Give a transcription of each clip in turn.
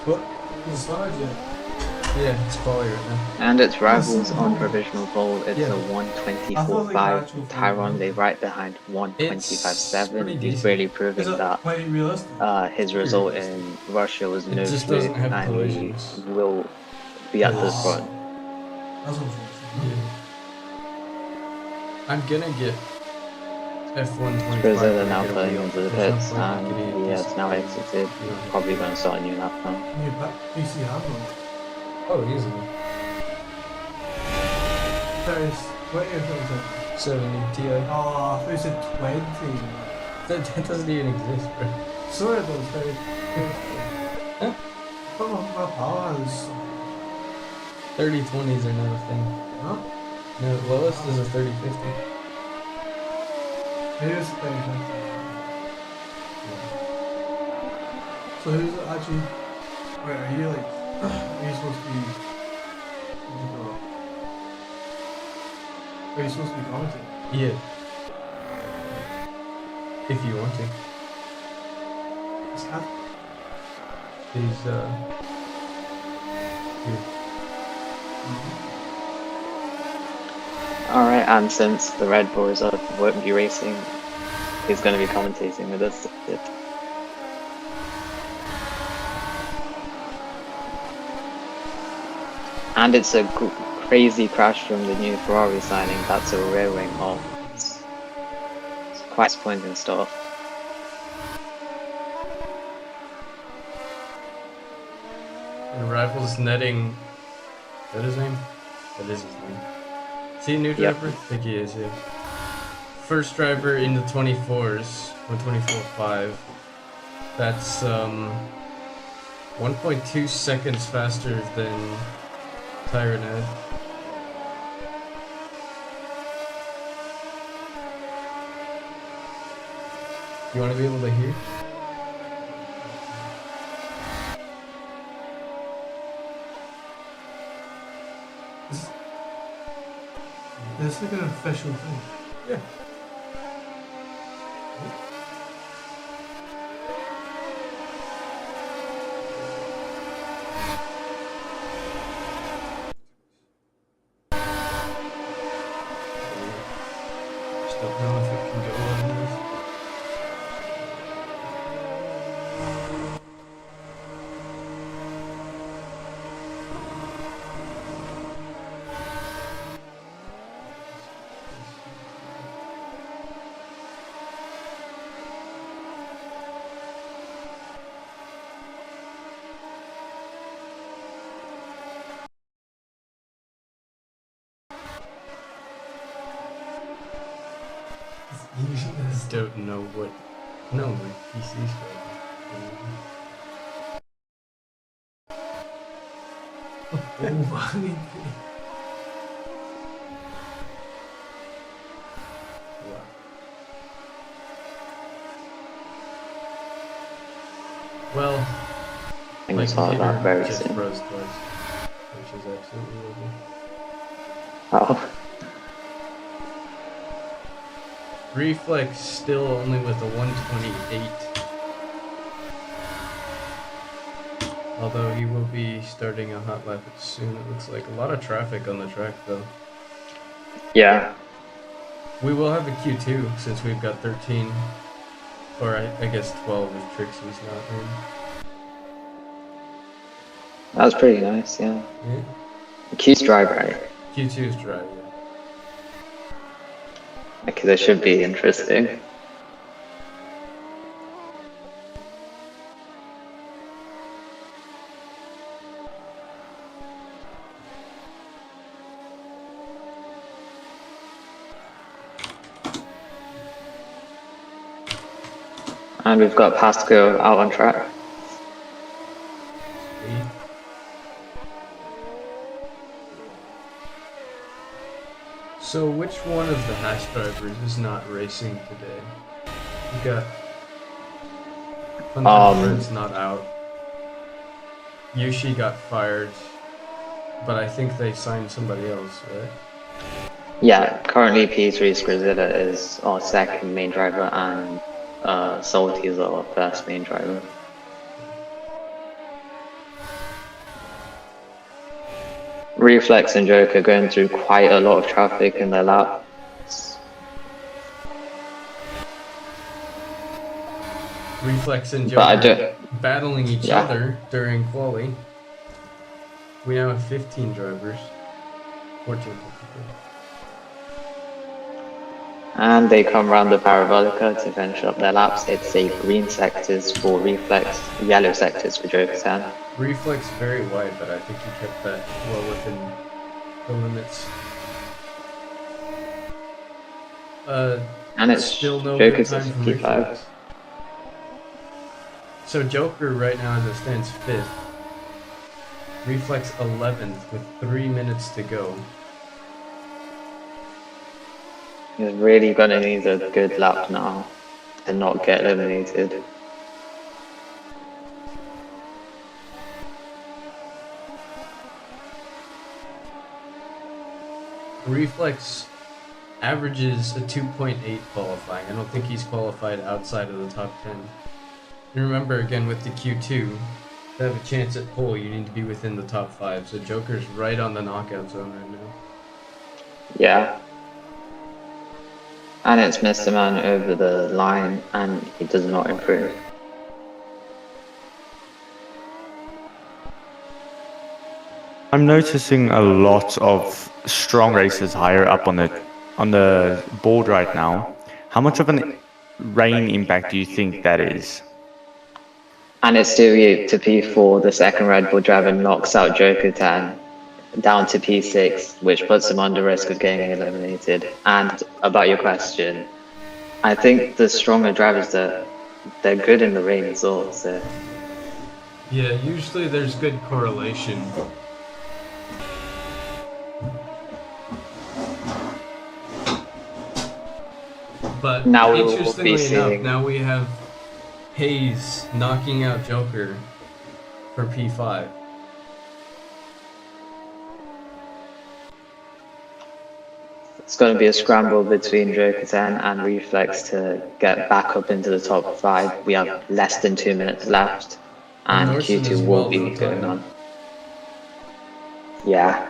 What? It's started yet? Yeah, it's quality right now. And its rivals on provisional pole, it's Yeah. a I thought they 124.5. actual Tyron, they right behind It's 125.7. pretty He's decent. really Is proving it that quite realistic? his Pretty result realistic. in Russia was It no just fluke, doesn't have and he collisions. will be at the front. That's unfortunate. Yeah. I'm gonna get F125 Brazil when I now get a pulling wheel. into the There's no pits, point in and getting a he has decent now wheel. exited. You don't have Probably to. going to start a new lap now. New PC handle. Oh, easily. There's 20 or something. 70 Ti. Oh, I thought you said 20. That doesn't even exist, bro. Sure it does, very. Huh? Come on, my power is. 3020s are not a thing. Huh? No, the lowest is a 3050. Here's the 3050. So who's actually? Wait, are you like? Are you supposed to be? Are you supposed to be commenting? Yeah. If you want to. He's here. Alright, and since the Red Bulls won't be racing, he's going to be commentating with us. And it's a crazy crash from the new Ferrari signing. That's a rear wing off. It's quite disappointing stuff. And Rivals netting. Is that his name? That is his name. Is he a new driver? Yep. I think he is, yeah. First driver in the 24s, 124.5. That's 1.2 seconds faster than Tyranid. You want to be able to hear? It's like an official thing. Yeah. Just don't know if it can go on this. I don't know what. No, my PC's struggling. Well, I think it's all about very just soon. froze twice, which is absolutely lovely. Oh. Reflex still only with a 128. Although he will be starting a hot lap soon, it looks like. A lot of traffic on the track though. Yeah. We will have a Q2 since we've got 13. Or I guess 12 if Trixie's not in. That was pretty nice, yeah. Yeah. Q's dry, right? Q2 is dry, yeah. Okay, that should be interesting. And we've got Pasco out on track. So which one of the Hash drivers is not racing today? We got Hunter's not out. Yushi got fired, but I think they signed somebody else, right? Yeah, currently P3's Grazilla is our second main driver and Salty is our first main driver. Reflex and Joker going through quite a lot of traffic in their lap. Reflex and Joker battling each other during quali. We now have 15 drivers. 14 people. And they come around the Parabolica to finish up their laps. It's a green sectors for Reflex, yellow sectors for Joker's hand. Reflex very wide, but I think he kept that well within the limits. And it's still no Joker's good time from Reflex. So Joker right now as it stands 5th. Reflex 11th with 3 minutes to go. He's really gonna need a good lap now to not get eliminated. Reflex averages a 2.8 qualifying. I don't think he's qualified outside of the top 10. And remember, again, with the Q2, to have a chance at pole, you need to be within the top 5. So Joker's right on the knockout zone right now. Yeah. And it's Mr. Man over the line, and he does not improve. I'm noticing a lot of strong racers higher up on the board right now. How much of an rain impact do you think that is? And it's still you to P4. The second Red Bull driver knocks out Joker 10 down to P6, which puts him under risk of getting eliminated. And about your question, I think the stronger drivers, they're good in the rain as well. So. Yeah, usually there's good correlation. But now interestingly enough, now we have Hayes knocking out Joker for P5. It's going to be a scramble between Joker 10 and Reflex to get back up into the top 5. We have less than 2 minutes left, and Q2 will be going on. Yeah.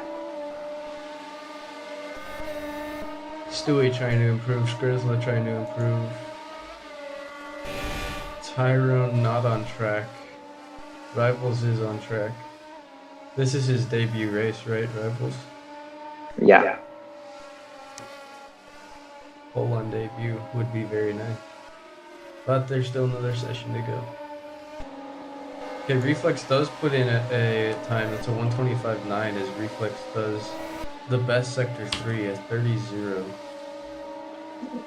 Stewie trying to improve, Skrizzla trying to improve. Tyrone not on track. Rivals is on track. This is his debut race, right, Rivals? Yeah. Pole on debut would be very nice. But there's still another session to go. Okay, Reflex does put in a time that's a 125.9 as Reflex does the best sector 3 at 30.0.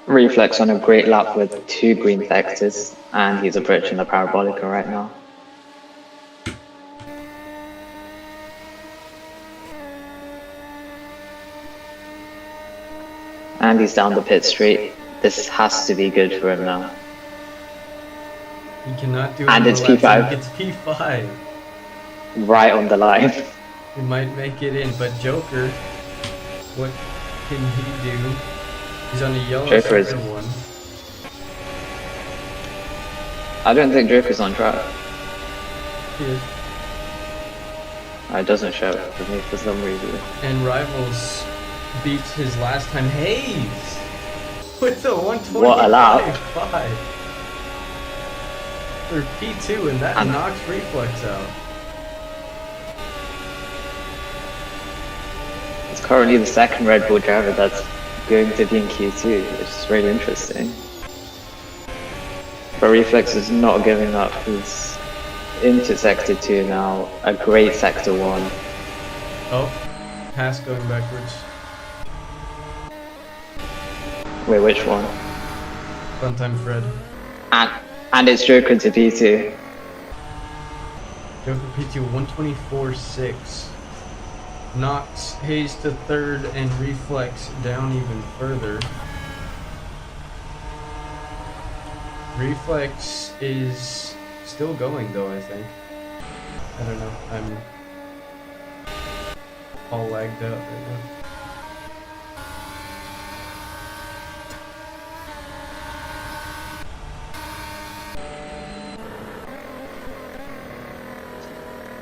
Reflex on a great lap with 2 green sectors, and he's approaching the Parabolica right now. And he's down the pit straight. This has to be good for him now. He cannot do it. And it's P5. It's P5. Right on the line. He might make it in, but Joker, what can he do? He's on a yellow Joker sector 1. I don't think Joker's on track. He is. It doesn't show it for me for some reason. And Rivals beats his last time. Hayes with the 125.5 What a lap. for P2, and that knocks Reflex out. It's currently the second Red Bull driver that's going to be in Q2, which is really interesting. But Reflex is not giving up. He's into Sector 2 now, a great Sector 1. Oh, pass going backwards. Wait, which one? Fun time Fred. And it's Joker to P2. Joker P2 124.6. Knocks Hayes to 3rd and Reflex down even further. Reflex is still going though, I think. I don't know, I'm all lagged out right now.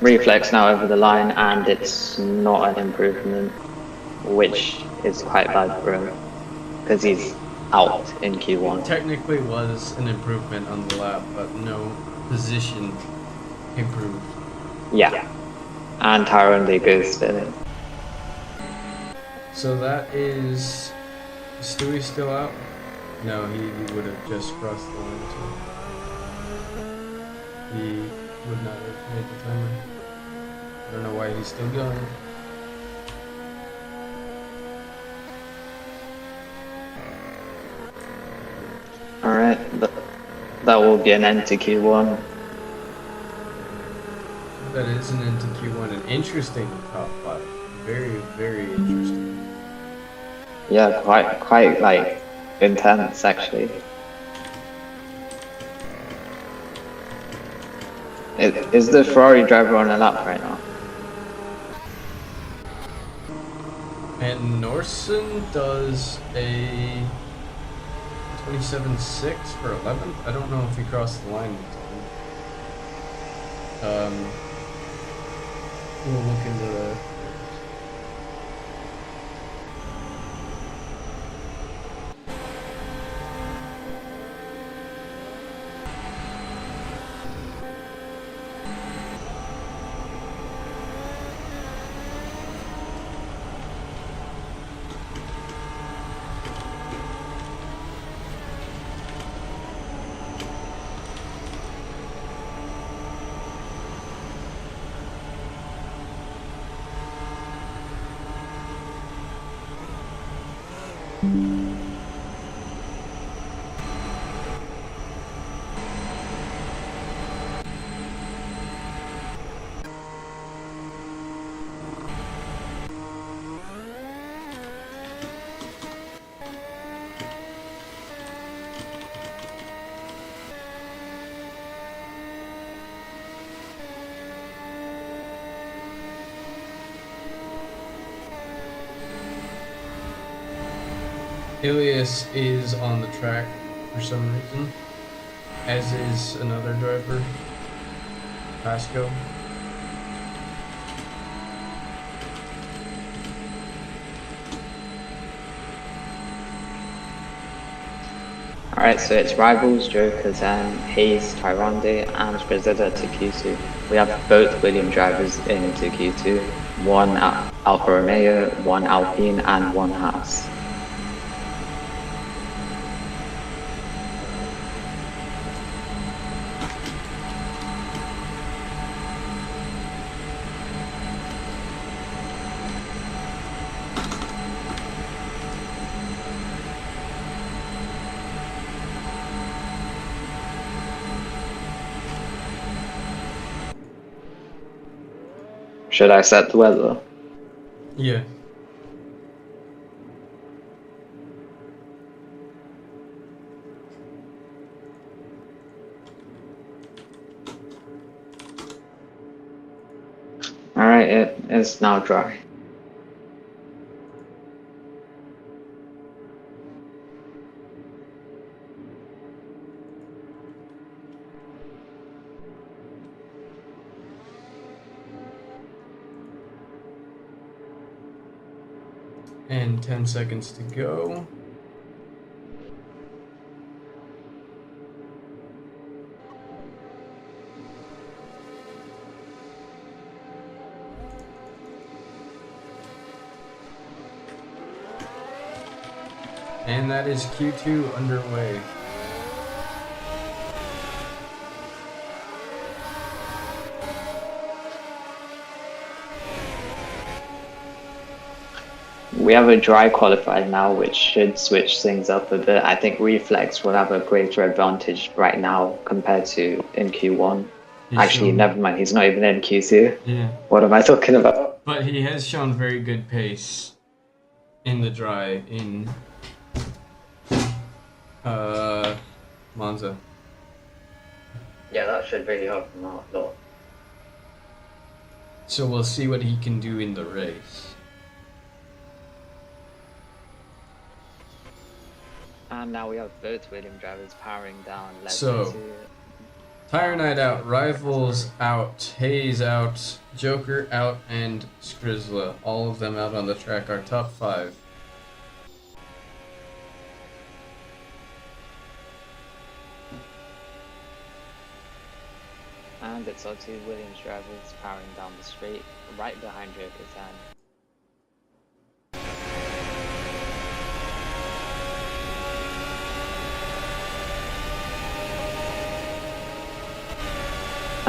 reflex now over the line, and it's not an improvement, which is quite bad for him because he's out in Q1. It technically was an improvement on the lap, but no position improved. Yeah, and Tyrone Lee goes spinning. So that is Stewie still out? No, he would have just crossed the line too. He would not have made the timer. I don't know why he's still going. Alright, that will be an end to Q1. That is an end to Q1. An interesting top 5. Very, very interesting. Yeah, quite like intense actually. Is the Ferrari driver on a lap right now? And Norson does a 27.6 for 11th. I don't know if he crossed the line in time. We'll look into that. Ilias is on the track for some reason, as is another driver, Pasco. Alright, so it's Rivals, Jokers, and Hayes, Tyrande, and Brazilla to Q2. We have both Williams drivers into Q2, one Alfa Romeo, one Alpine, and one Haas. Should I set the weather? Yeah. Alright, it is now dry. And 10 seconds to go. And that is Q2 underway. We have a dry qualifier now, which should switch things up a bit. I think Reflex will have a greater advantage right now compared to in Q1. Actually, never mind, he's not even in Q2. Yeah. What am I talking about? But he has shown very good pace in the dry in Monza. Yeah, that should really help him out a lot. So we'll see what he can do in the race. And now we have both Williams drivers powering down. So, Tire Knight out, Rivals out, Hayes out, Joker out, and Skrizla. All of them out on the track. Our top 5. And it's our 2 Williams drivers powering down the straight, right behind Joker's hand.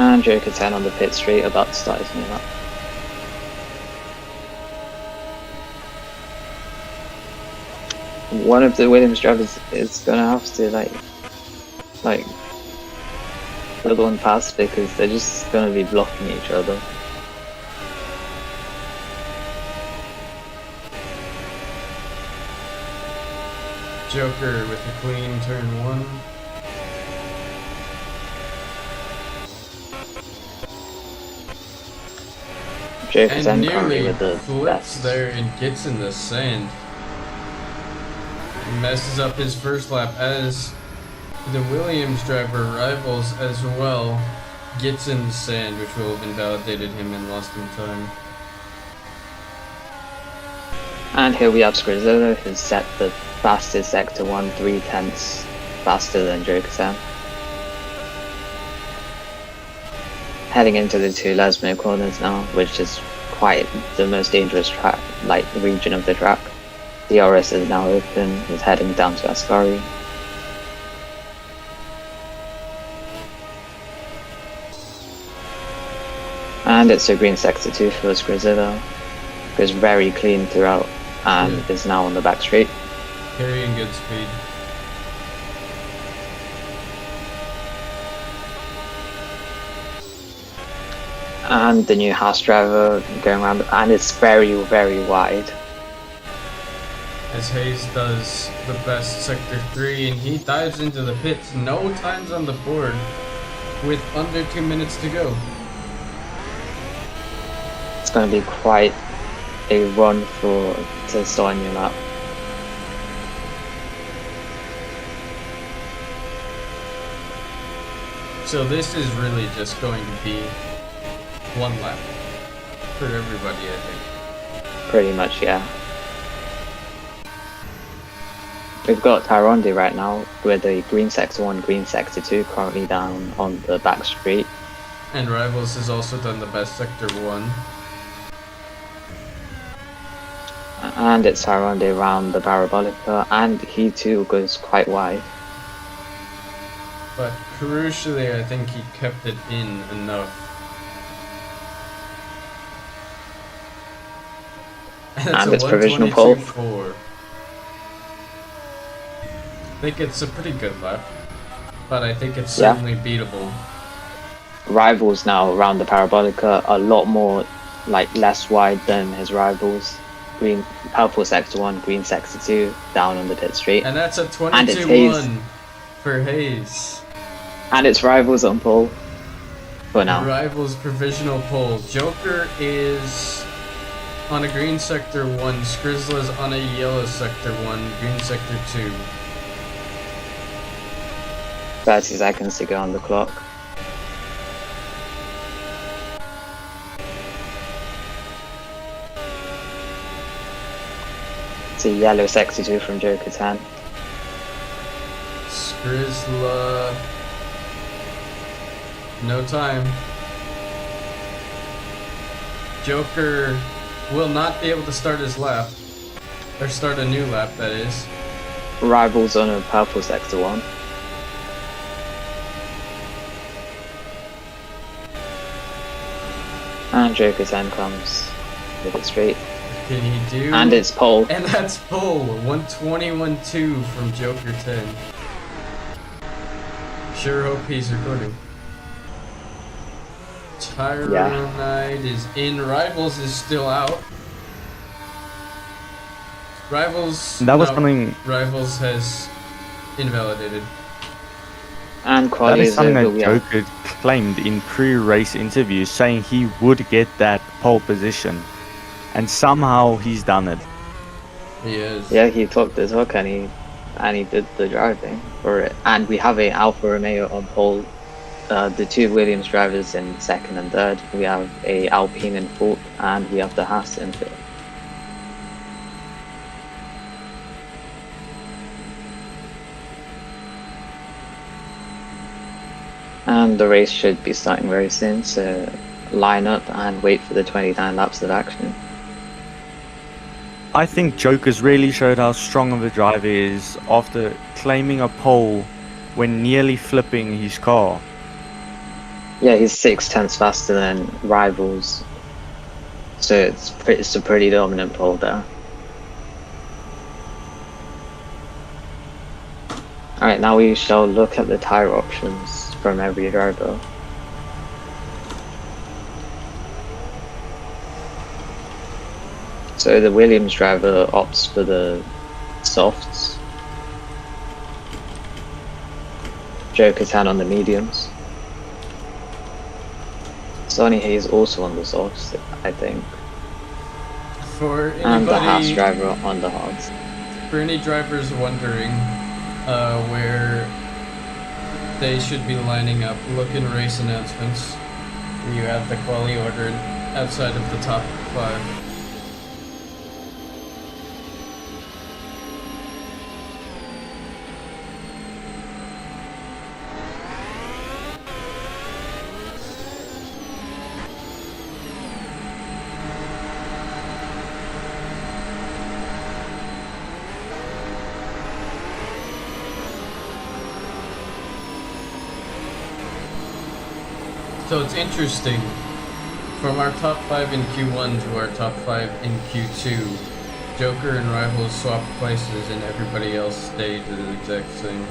And Joker 10 on the pit straight, about to start his new lap. One of the Williams drivers is gonna have to like the other one pass because they're just gonna be blocking each other. Joker with a clean turn 1. Joker's And currently nearly with the flips best. there and gets in the sand. Messes up his first lap as the Williams driver Rivals as well gets in the sand, which will have invalidated him and lost him time. And here we have Skrizla, who's set the fastest Sector 1 3/10 faster than Joker's 10. Heading into the 2 Lesmere corners now, which is quite the most dangerous track, region of the track. DRS is now open, is heading down to Ascari. And it's a green Sector 2 for Skrizla. Goes very clean throughout and is now on the back straight. Carrying good speed. And the new house driver going around, and it's very, very wide. As Hayes does the best Sector 3 and he dives into the pits. No times on the board with under 2 minutes to go. It's going to be quite a run to start a new lap. So this is really just going to be 1 lap for everybody, I think. Pretty much, yeah. We've got Tyrondi right now with a green Sector 1, green Sector 2 currently down on the back straight. And Rivals has also done the best Sector 1. And it's Tyrondi around the Parabolica, and he too goes quite wide. But crucially, I think he kept it in enough. And it's provisional pole. 122.4. I think it's a pretty good lap, but I think it's certainly beatable. Rivals now around the Parabolica, a lot more, less wide than his rivals. Green, purple Sector 1, green Sector 2, down on the pit straight. And that's a 22-1 for Hayes. And it's Rivals on pole for now. Rivals provisional pole. Joker is on a green Sector 1, Skrizla's on a yellow Sector 1, green Sector 2. 30 seconds to go on the clock. It's a yellow Sector 2 from Joker 10. Skrizla. No time. Joker will not be able to start his lap. Or start a new lap, that is. Rivals on a purple Sector 1. And Joker 10 comes with it straight. Can he do? And it's pole. And that's pole. 121.2 from Joker 10. Sure hope he's recording. Tyronide is in. Rivals is still out. Rivals. That was something. Rivals has invalidated. And that is something that over, Joker claimed in pre-race interviews, saying he would get that pole position, and somehow he's done it. He is. Yeah, he took the talk and he did the driving for it. And we have a Alfa Romeo on pole the two Williams drivers in second and third. We have a Alpine in fourth, and we have the Haas in fifth. And the race should be starting very soon, so line up and wait for the 29 laps of action. I think Joker's really showed how strong of a driver he is after claiming a pole when nearly flipping his car. Yeah, he's 6/10 faster than rivals, so it's a pretty dominant pole there. Alright, now we shall look at the tyre options from every driver. So the Williams driver opts for the softs, Joker-tan on the mediums, Sonny Hayes also on the softs, I think, For anybody, and the Haas driver on the hards. For any drivers wondering where they should be lining up, look in race announcements. You have the quali order outside of the top 5. So it's interesting, from our top 5 in Q1 to our top 5 in Q2, Joker and Rivals swapped places and everybody else stayed the exact same.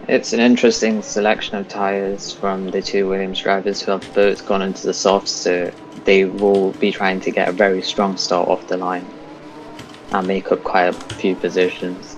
It's an interesting selection of tyres from the two Williams drivers who have both gone into the softs, so they will be trying to get a very strong start off the line and make up quite a few positions.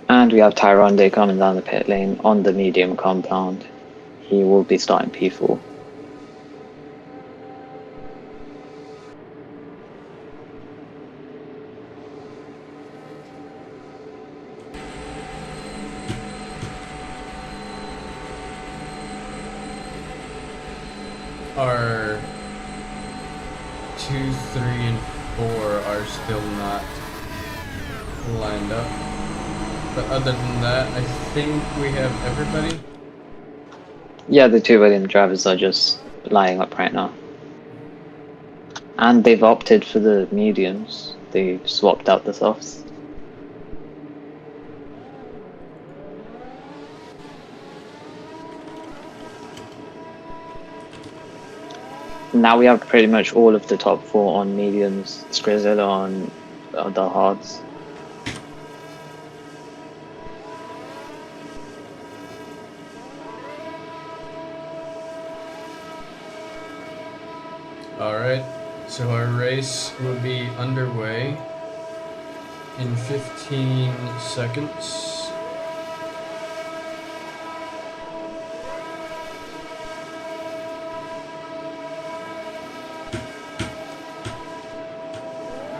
And we have Tyrande coming down the pit lane on the medium compound. He will be starting P4. Our 2, 3, and 4 are still not lined up. But other than that, I think we have everybody. Yeah, the two Williams drivers are just lining up right now. And they've opted for the mediums. They've swapped out the softs. Now we have pretty much all of the top 4 on mediums, Skrizzle on the hards. Alright, so our race will be underway in 15 seconds.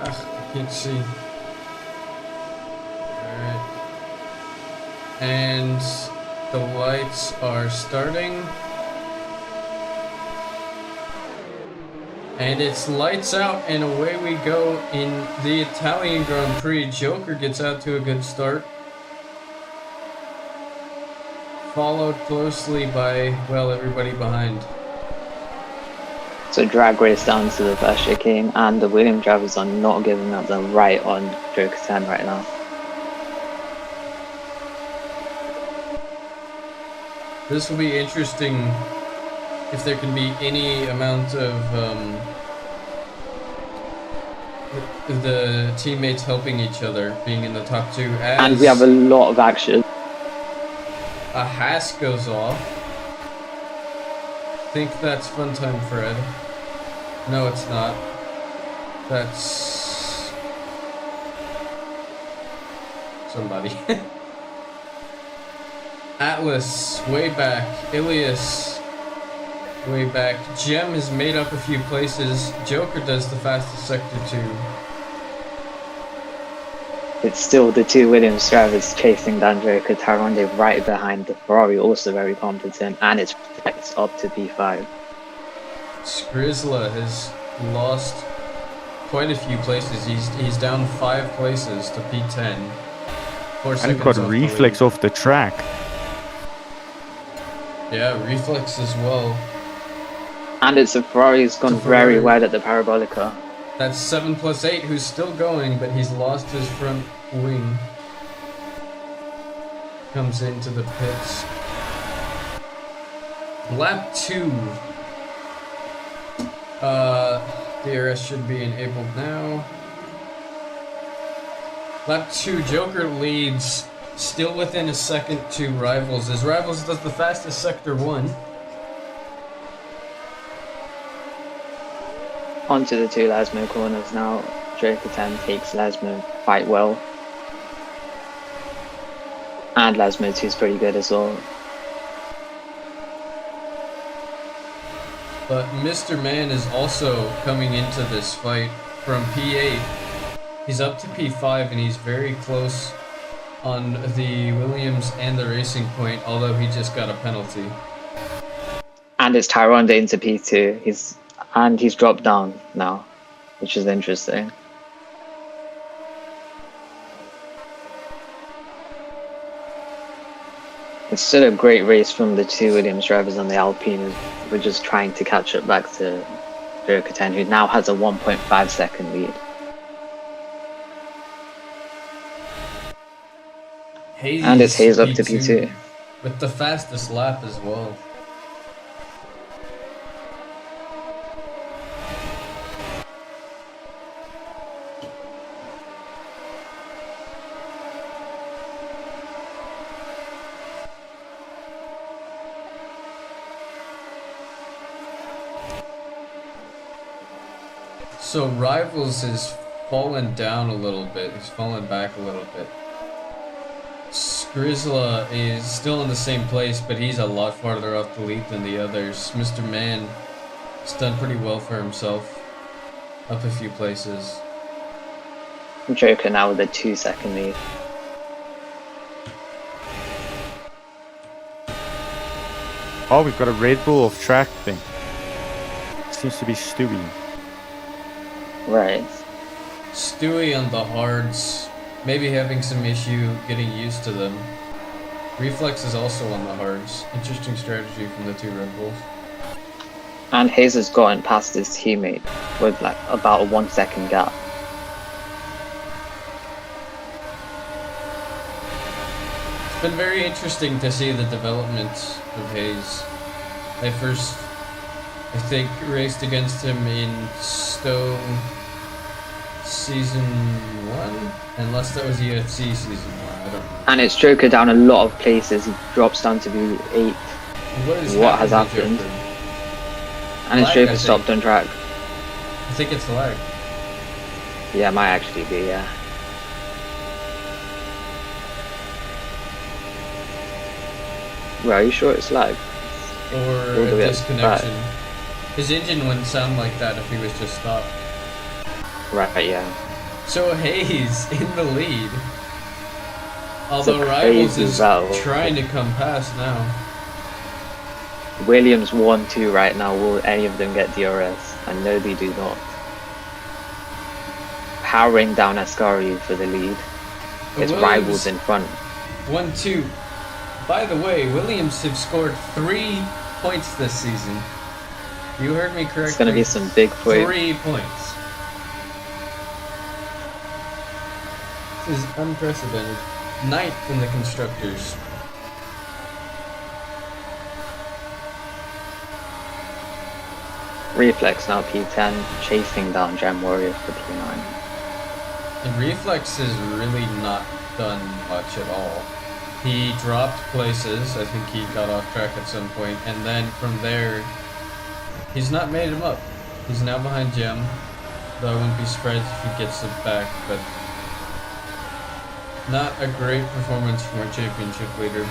I can't see. Alright. And the lights are starting. And it's lights out and away we go in the Italian Grand Prix. Joker gets out to a good start. Followed closely by, well, everybody behind. So drag race down to the first chicane, and the Williams drivers are not giving up the right on Joker-tan right now. This will be interesting if there can be any amount of the teammates helping each other, being in the top 2. And we have a lot of action. A Haas goes off. think that's Fun Time Fred. No, it's not. That's somebody. Atlas, way back. Ilias, way back. Gem has made up a few places. Joker does the fastest sector 2. It's still the two Williams drivers chasing down Joker. Tyrande right behind the Ferrari, also very competent, and it's up to P5. Skrizla has lost quite a few places. He's down 5 places to P10. And he got Reflex off the track. Yeah, Reflex as well. And it's a Ferrari who's gone very wide at the Parabolica. That's 7+8 who's still going, but he's lost his front wing. Comes into the pits. Lap 2. DRS should be enabled now. Lap 2, Joker leads, still within a second to Rivals, as Rivals does the fastest sector 1. Onto the 2 Lasmo corners now. Joker 10 takes Lasmo quite well. And Lasmo 2 is pretty good as well. But Mr. Man is also coming into this fight from P8. He's up to P5 and he's very close on the Williams and the Racing Point, although he just got a penalty. And it's Tyrande into P2. He's dropped down now, which is interesting. It's still a great race from the 2 Williams drivers on the Alpine. We're just trying to catch up back to Joker 10, who now has a 1.5 second lead. And it's Hayes up to P2. With the fastest lap as well. So Rivals has fallen down a little bit. He's fallen back a little bit. Skrizla is still in the same place, but he's a lot farther off the lead than the others. Mr. Man has done pretty well for himself. Up a few places. Joker now with a 2 second lead. Oh, we've got a Red Bull off track thing. Seems to be Stewie. Right. Stewie on the hards, maybe having some issue getting used to them. Reflex is also on the hards. Interesting strategy from the 2 Red Bulls. And Hayes has gotten past his teammate with like about a 1 second gap. It's been very interesting to see the development of Hayes. I think raced against him in Stowe season 1, unless that was UFC season 1. I don't know. And it's Joker down a lot of places. He drops down to be 8th. What has happened? And it's Joker stopped on track. I think it's lag. Yeah, it might actually be, yeah. Well, are you sure it's lag? Or a disconnection. His engine wouldn't sound like that if he was just stopped. Right, yeah. So Hayes in the lead. Although Rivals is trying to come past now. Williams 1-2 right now. Will any of them get DRS? I know they do not. Powering down Ascari for the lead. It's Rivals in front. 1-2. By the way, Williams have scored 3 points this season. You heard me correctly. It's going to be some big points. 3 points. This is unprecedented. 9th in the Constructors. Reflex now P10, chasing down Gem Warrior for P9. And Reflex has really not done much at all. He dropped places, I think he got off track at some point, and then from there He's not made him up. He's now behind Gem, though I wouldn't be surprised if he gets it back, but not a great performance from our championship leader.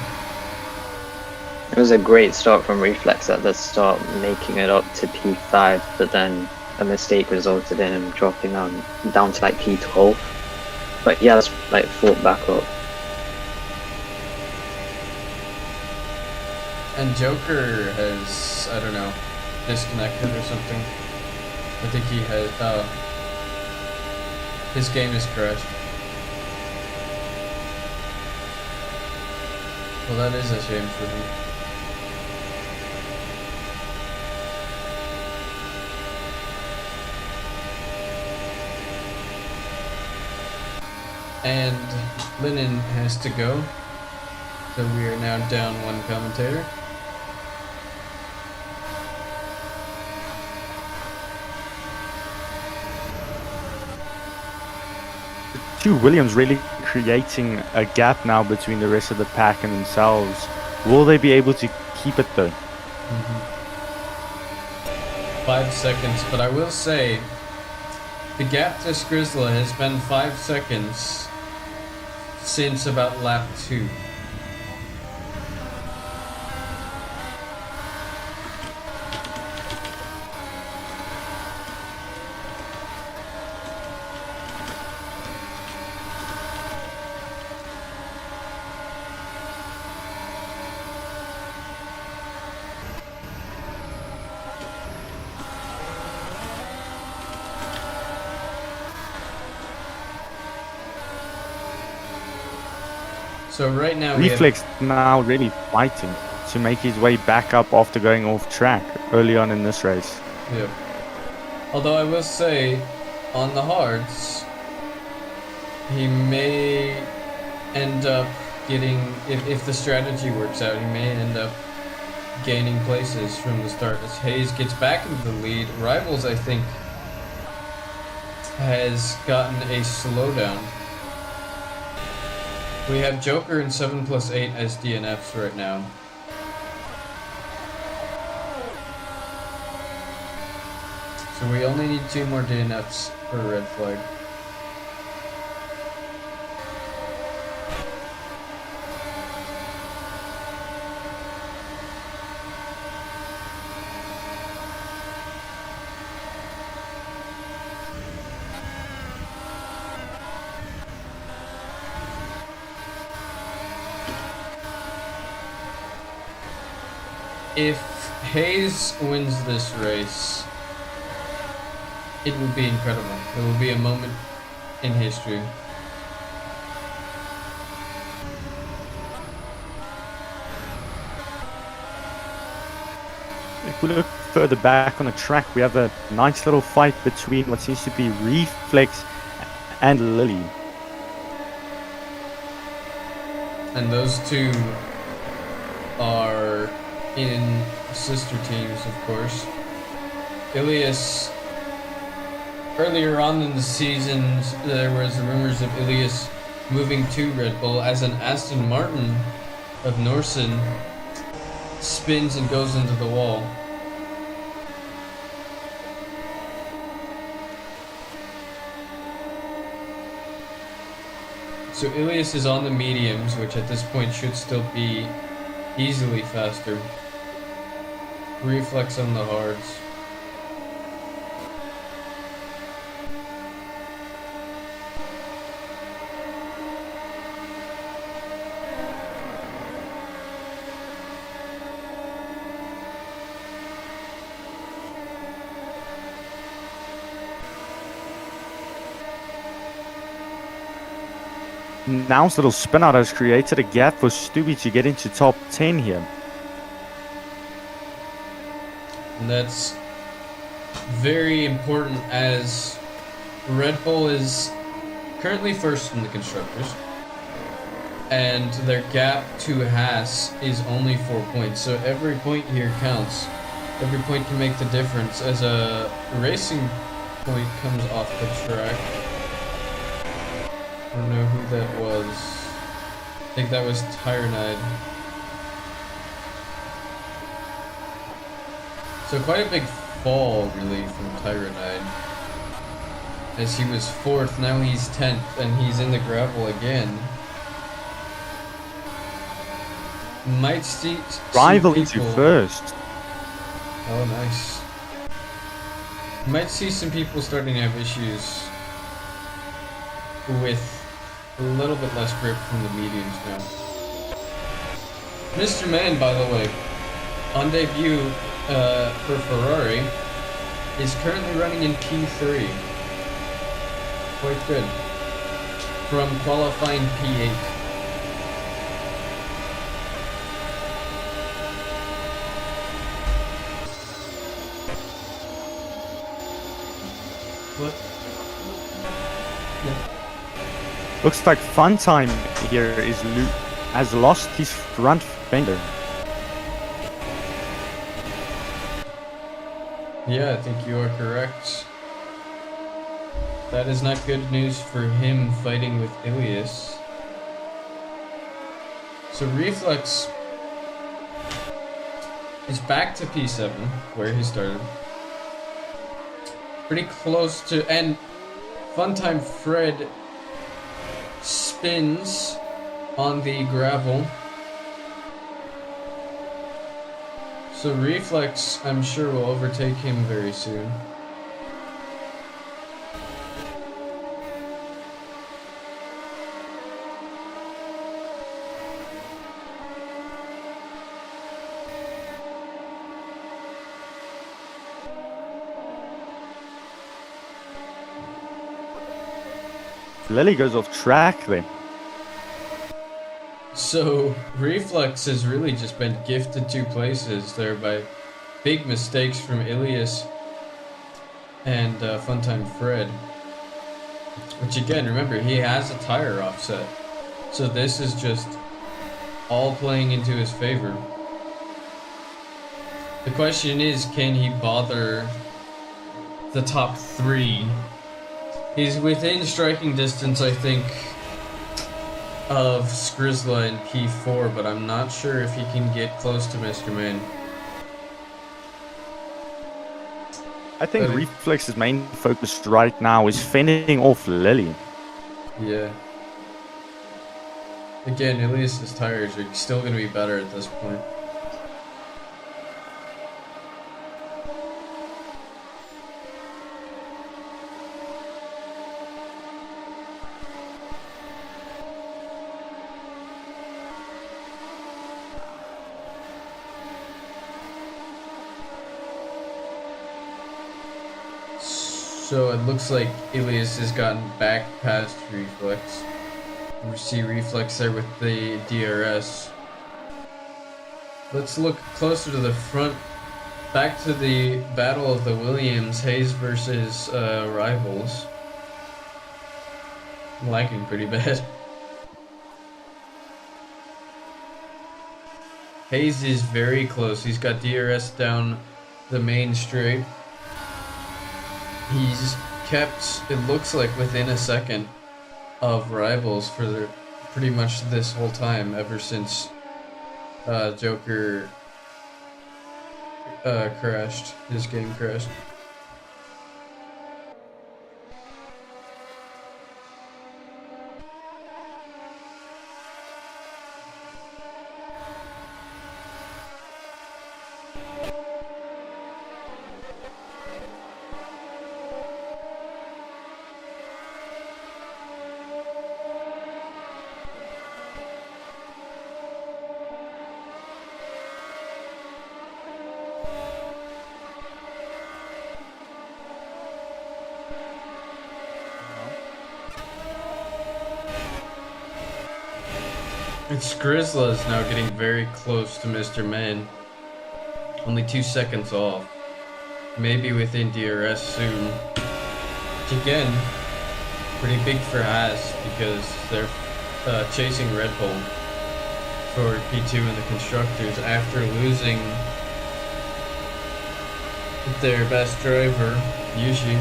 It was a great start from Reflex at the start, making it up to P5, but then a mistake resulted in him dropping down to like P12. But he has like fought back up. And Joker has, I don't know, disconnected or something. I think he has, his game is crashed. Well, that is a shame for him. And Lennon has to go, so we are now down one commentator. Two Williams really creating a gap now between the rest of the pack and themselves. Will they be able to keep it though? 5 seconds, but I will say the gap to Skrizzla has been 5 seconds since about lap 2. So right now Reflex now really fighting to make his way back up after going off track early on in this race. Yeah. Although I will say, on the hards, he may end up getting, if the strategy works out, he may end up gaining places from the start as Hayes gets back into the lead. Rivals, I think, has gotten a slowdown. We have Joker and 7+8 as DNFs right now. So we only need 2 more DNFs for a red flag. If Hayes wins this race, it would be incredible. It will be a moment in history. If we look further back on the track, we have a nice little fight between what seems to be Reflex and Lily. And those two are in sister teams, of course. Ilias, earlier on in the season, there was rumors of Ilias moving to Red Bull as an Aston Martin of Norsen spins and goes into the wall. So Ilias is on the mediums, which at this point should still be easily faster. Reflex on the hards. Now's little spin out has created a gap for Stewie to get into top 10 here. And that's very important as Red Bull is currently first in the constructors, and their gap to Haas is only 4 points. So every point here counts. Every point can make the difference as a racing point comes off the track. I don't know who that was. I think that was Tyranide. So quite a big fall really from Tyranide. As he was 4th, now he's 10th, and he's in the gravel again. Might see Rival people... into first. Oh, nice. Might see some people starting to have issues with a little bit less grip from the mediums now. Mr. Man, by the way, on debut for Ferrari, is currently running in P3. Quite good. From qualifying P8. What? Yeah. Looks like Funtime here has lost his front fender. Yeah, I think you are correct. That is not good news for him fighting with Ilias. So Reflex is back to P7, where he started. Pretty close to, and Funtime Fred spins on the gravel. So Reflex, I'm sure, will overtake him very soon. Lily goes off track then. So Reflex has really just been gifted 2 places there by big mistakes from Ilias and Funtime Fred. Which again, remember, he has a tire offset. So this is just all playing into his favor. The question is, can he bother the top 3? He's within striking distance, I think, of Skrizla in P4, but I'm not sure if he can get close to Mr. Man. I think Reflex's main focus right now is fending off Lily. Yeah. Again, Ilias' tires are still going to be better at this point. So it looks like Ilias has gotten back past Reflex. We see Reflex there with the DRS. Let's look closer to the front. Back to the battle of the Williams, Hayes versus Rivals. I'm lagging pretty bad. Hayes is very close. He's got DRS down the main straight. He's kept, it looks like, within a second of Rivals for pretty much this whole time, ever since Joker crashed. His game crashed. And Skrizla is now getting very close to Mr. Man. Only 2 seconds off. Maybe within DRS soon. Which again, pretty big for Haas because they're chasing Red Bull for P2 in the Constructors after losing their best driver, Yushi.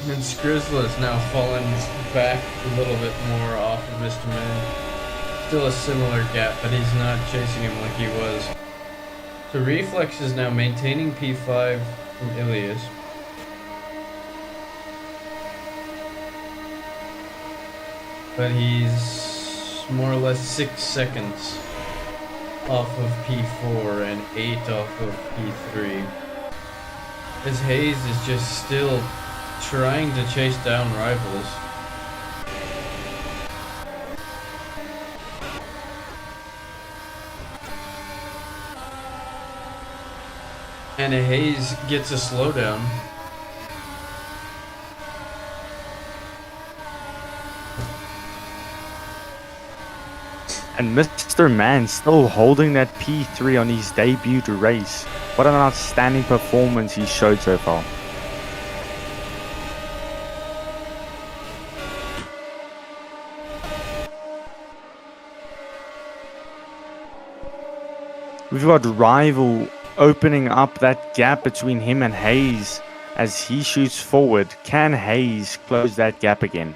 And Skrizzla is now fallen back a little bit more off of Mr. Man. Still a similar gap, but he's not chasing him like he was. So Reflex is now maintaining P5 from Ilias. But he's more or less 6 seconds off of P4 and 8 off of P3. As Hayes is just still trying to chase down rivals. And Hayes gets a slowdown. And Mr. Man still holding that P3 on his debut race. What an outstanding performance he showed so far. We've got Rival opening up that gap between him and Hayes as he shoots forward. Can Hayes close that gap again?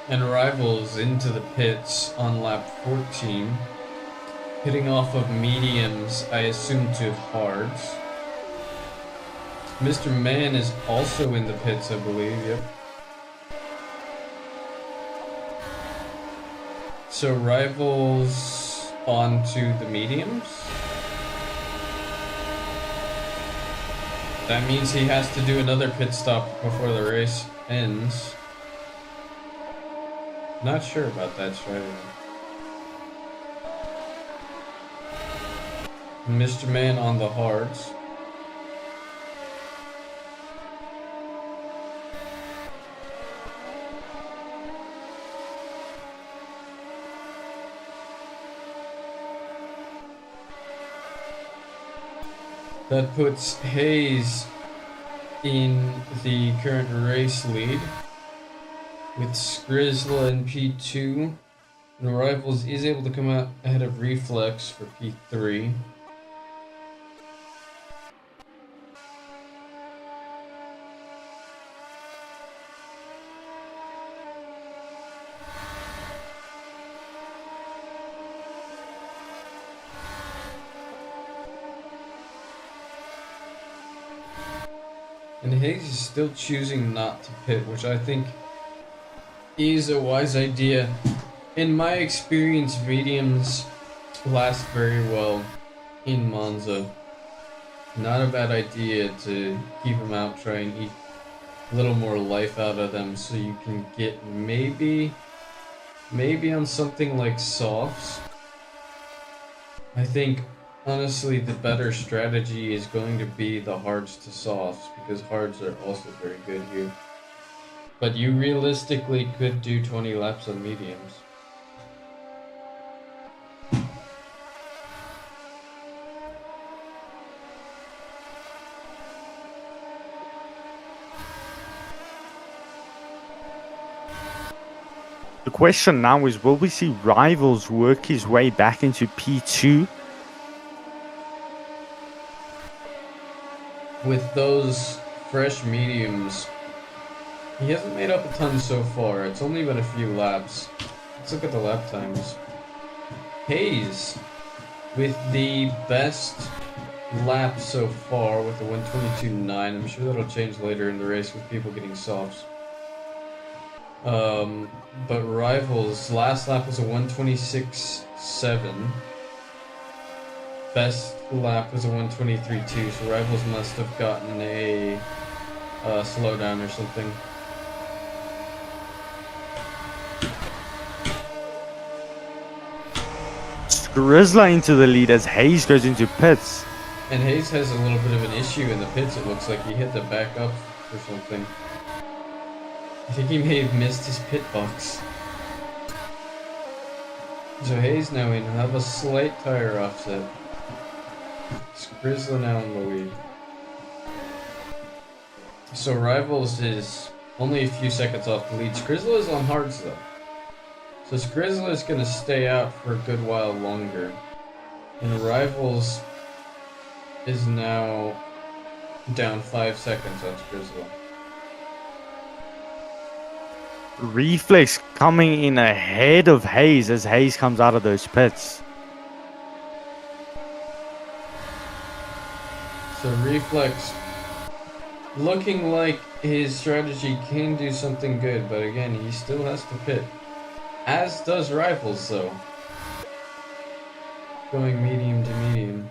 And Rivals into the pits on lap 14, hitting off of mediums, I assume, to hards. Mr. Man is also in the pits, I believe, yep. So Rivals onto the mediums. That means he has to do another pit stop before the race ends. Not sure about that strategy. Mr. Man on the hards. That puts Hayes in the current race lead with Skrizzla in P2, and Rivals is able to come out ahead of Reflex for P3. And Hayes is still choosing not to pit, which I think is a wise idea. In my experience, mediums last very well in Monza. Not a bad idea to keep them out, try and eat a little more life out of them so you can get maybe on something like softs. I think honestly the better strategy is going to be the hards to softs, because hards are also very good here. But you realistically could do 20 laps on mediums. The question now is, will we see Rivals work his way back into P2? With those fresh mediums, he hasn't made up a ton so far. It's only been a few laps. Let's look at the lap times. Hayes with the best lap so far with a 122.9. I'm sure that'll change later in the race with people getting softs. But Rivals' last lap was a 126.7. Best lap was a 123.2, so Rivals must have gotten a slowdown or something. Skrizzla into the lead as Hayes goes into pits. And Hayes has a little bit of an issue in the pits. It looks like he hit the back up or something. I think he may have missed his pit box. So Hayes now in, have a slight tire offset. Skrizzla now in the lead. So Rivals is only a few seconds off the lead. Skrizzla is on hards though. So Skrizzle is going to stay out for a good while longer. And Rivals is now down 5 seconds on Skrizzle. Reflex coming in ahead of Hayes as Hayes comes out of those pits. So Reflex looking like his strategy can do something good, but again, he still has to pit. As does Rivals, though. Going medium to medium.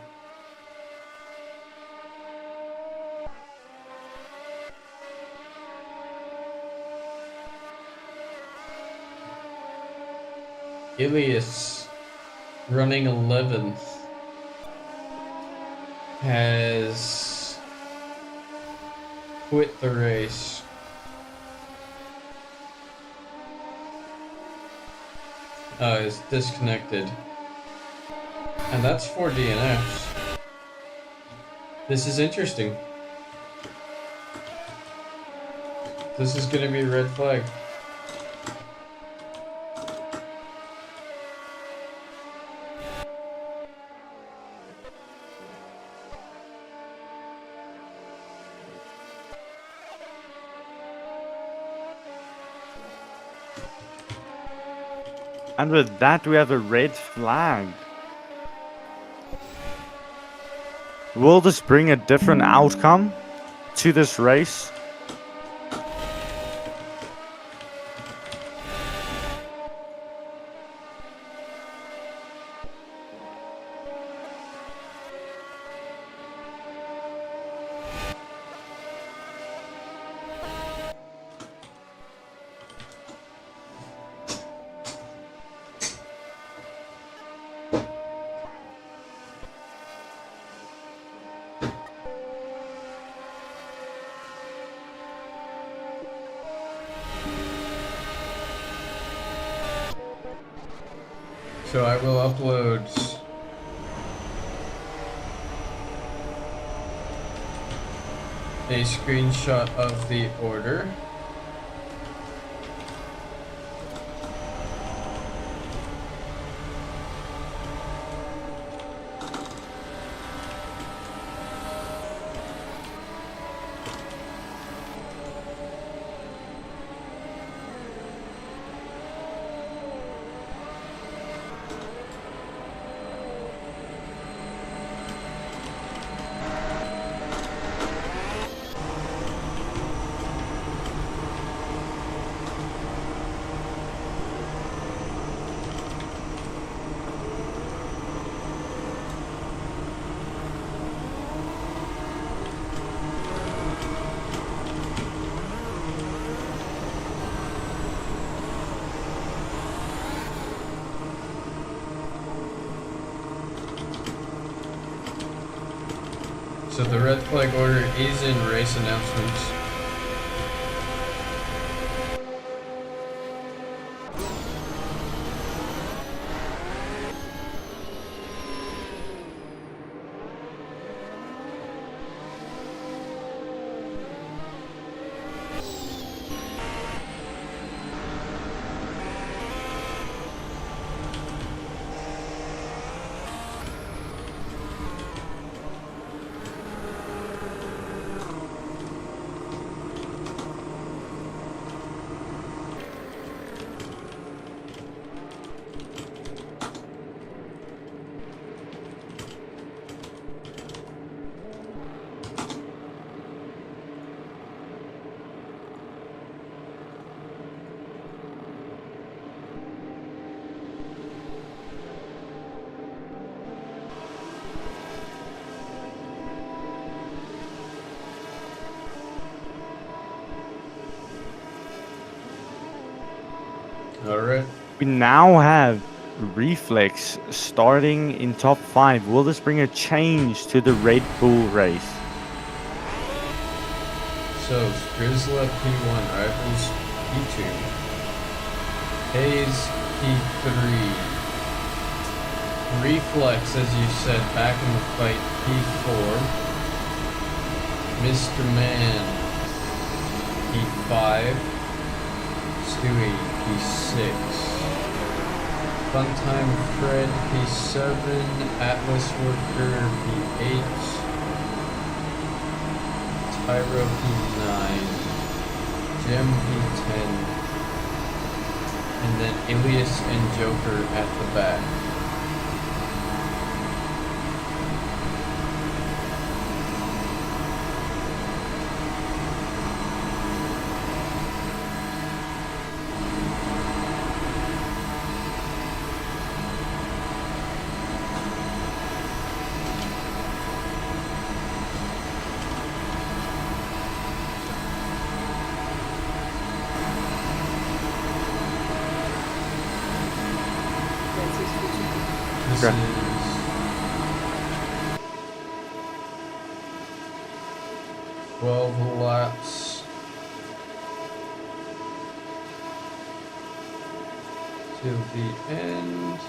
Ilias, running 11th, has quit the race. Is disconnected. And that's 4 DNFs. This is interesting. This is gonna be a red flag. And with that, we have a red flag. Will this bring a different outcome to this race? So I will upload a screenshot of the order. So the red flag order is in race announcements. Alright. We now have Reflex starting in top 5. Will this bring a change to the Red Bull race? So, Grizzla P1, Rivals P2, Hayes P3, Reflex, as you said, back in the fight, P4, Mr. Man, P5, Stewie, P6, Funtime Fred P7, Atlas Worker P8, Tyro P9, Gem P10, and then Ilias and Joker at the back. This is 12 laps to the end.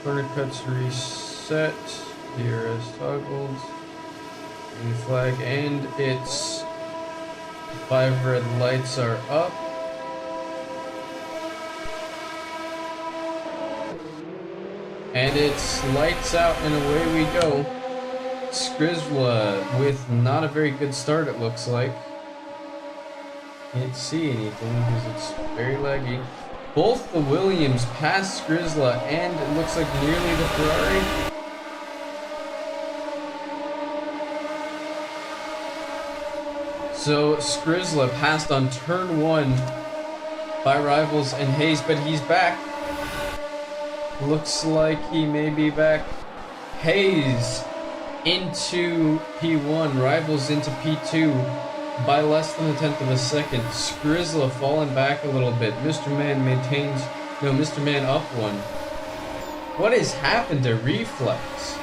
Corner cuts reset. DRS toggled. Green flag, and its 5 red lights are up. And it's lights out and away we go. Skrizla with not a very good start, it looks like. Can't see anything because it's very laggy. Both the Williams passed Skrizla, and it looks like nearly the Ferrari. So Skrizla passed on turn 1 by Rivals and Hayes, but he's back. Looks like he may be back. Hayes into P1, Rivals into P2 by less than a tenth of a second. Skrizla falling back a little bit. Mr. Man maintains, no, Mr. Man up 1. What has happened to Reflex?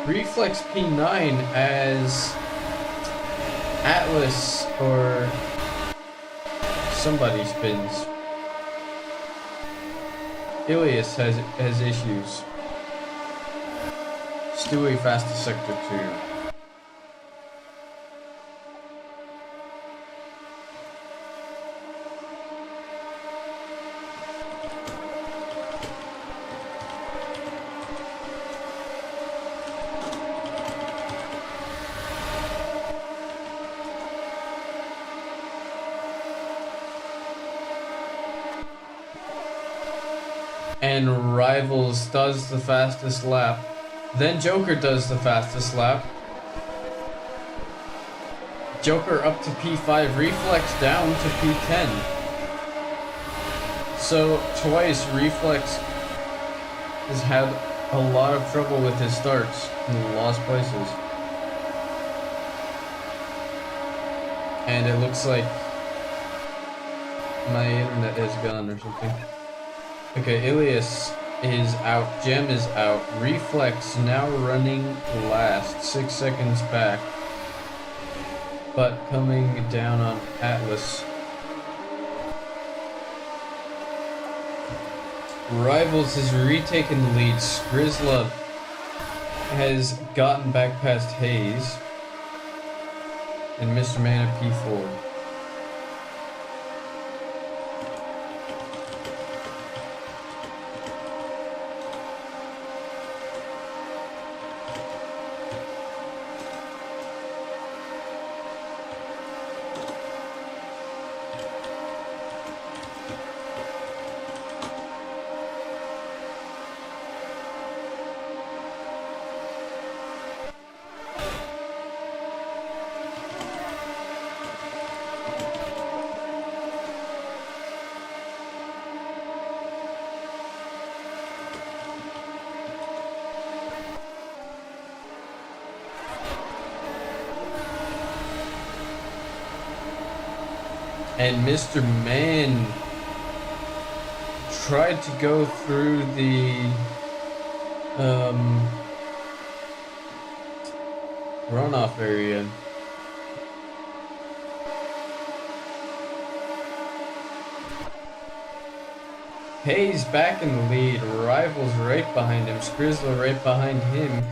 Reflex P9 as Atlas or somebody spins. Ilias has issues. Stewie fastest sector 2. And Rivals does the fastest lap. Then Joker does the fastest lap. Joker up to P5, Reflex down to P10. So twice Reflex has had a lot of trouble with his starts and lost places. And it looks like my internet is gone or something. Okay, Ilias is out, Gem is out, Reflex now running last, 6 seconds back, but coming down on Atlas. Rivals has retaken the lead. Skrizla has gotten back past Hayes, and Mr. Man at P4. And Mr. Man tried to go through the runoff area. Hayes back in the lead, Rivals right behind him, Skrizla right behind him,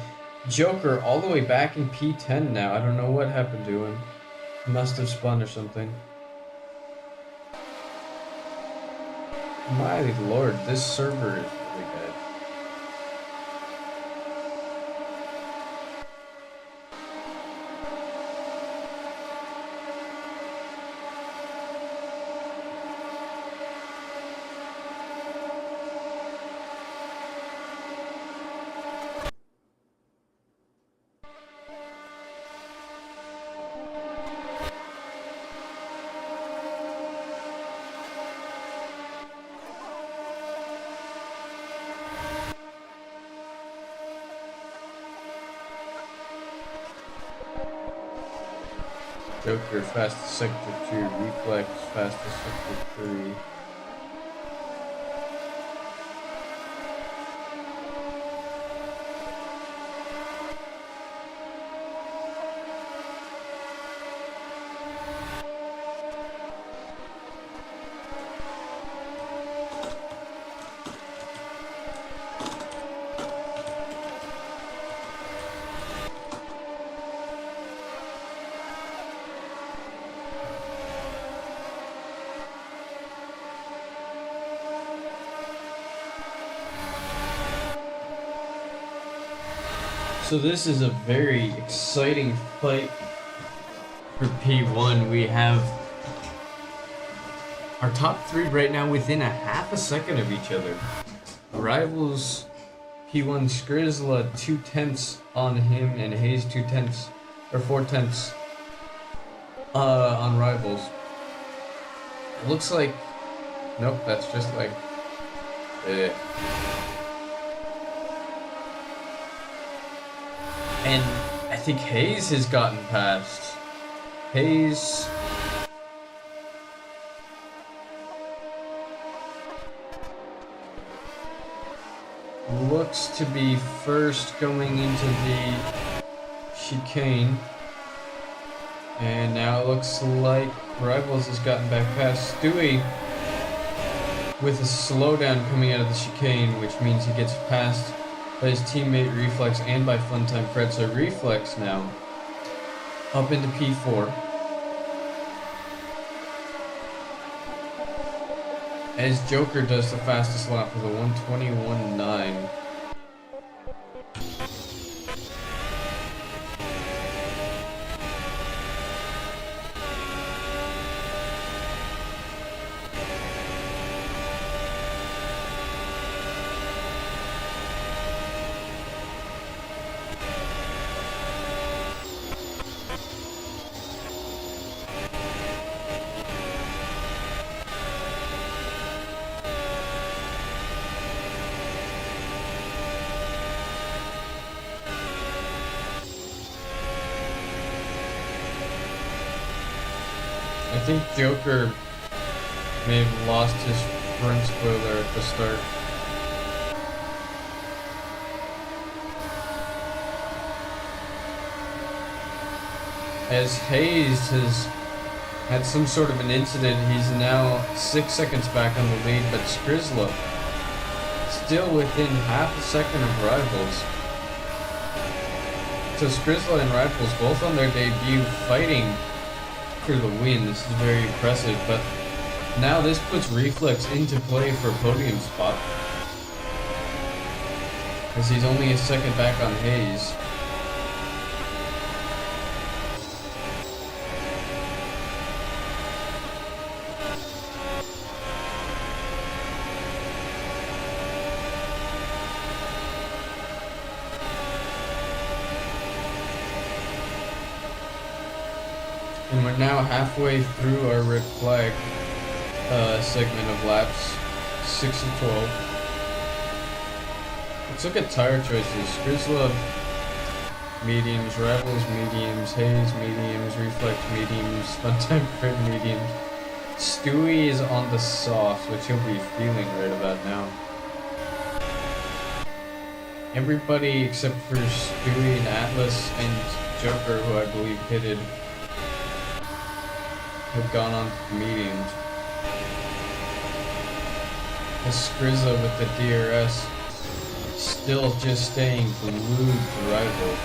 Joker all the way back in P10 now. I don't know what happened to him. Must have spun or something. My lord, this server is really bad. Joker, fastest sector 2, Reflex, fastest sector 3. So this is a very exciting fight for P1. We have our top 3 right now within a half a second of each other. Rivals P1 Skrizla 2/10 on him and Hayes 2/10 or 4/10 on Rivals. It looks like nope, that's just like And I think Hayes has gotten past. Hayes looks to be first going into the chicane. And now it looks like Rivals has gotten back past Stewie with a slowdown coming out of the chicane, which means he gets passed by his teammate Reflex and by Funtime Fred. So Reflex now up into P4. As Joker does the fastest lap with a 1:21.9. I think Joker may have lost his front spoiler at the start. As Hayes has had some sort of an incident, he's now 6 seconds back on the lead, but Skrizla still within half a second of Rivals. So Skrizla and Rivals both on their debut fighting for the win. This is very impressive, but now this puts Reflex into play for a podium spot, as he's only a second back on Hayes. And we're now halfway through our red flag segment of laps, 6 and 12. Let's look at tire choices. Skrizla mediums, Rivals mediums, Hayes mediums, Reflex mediums, Funtime Fred mediums. Stewie is on the softs, which he'll be feeling right about now. Everybody except for Stewie and Atlas and Joker, who I believe pitted, have gone on to the mediums. As Skrizla with the DRS still just staying glued to Rival.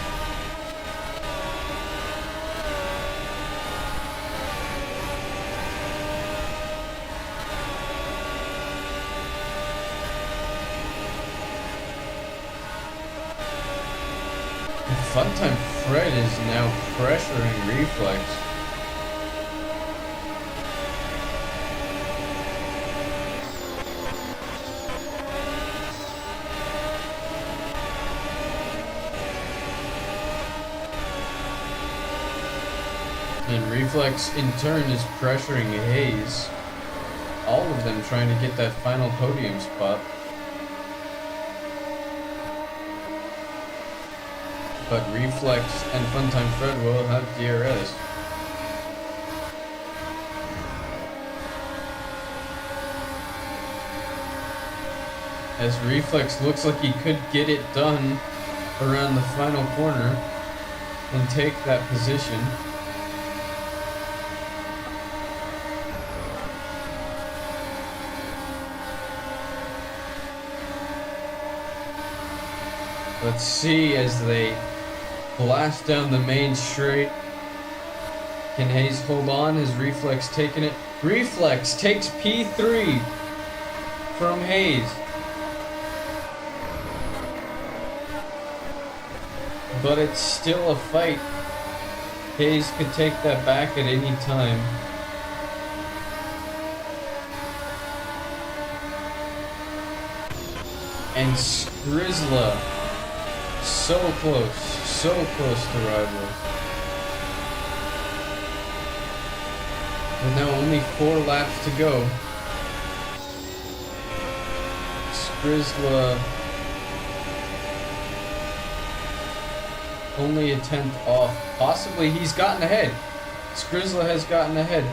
Funtime Fred is now pressuring Reflex. And Reflex in turn is pressuring Hayes. All of them trying to get that final podium spot. But Reflex and Funtime Fred will have DRS. As Reflex looks like he could get it done around the final corner and take that position. Let's see as they blast down the main straight. Can Hayes hold on? Has Reflex taken it? Reflex takes P3 from Hayes. But it's still a fight. Hayes could take that back at any time. And Skrizla, so close to rivals. With now only 4 laps to go. Skrizla only a 10th off. Possibly he's gotten ahead. Skrizla has gotten ahead,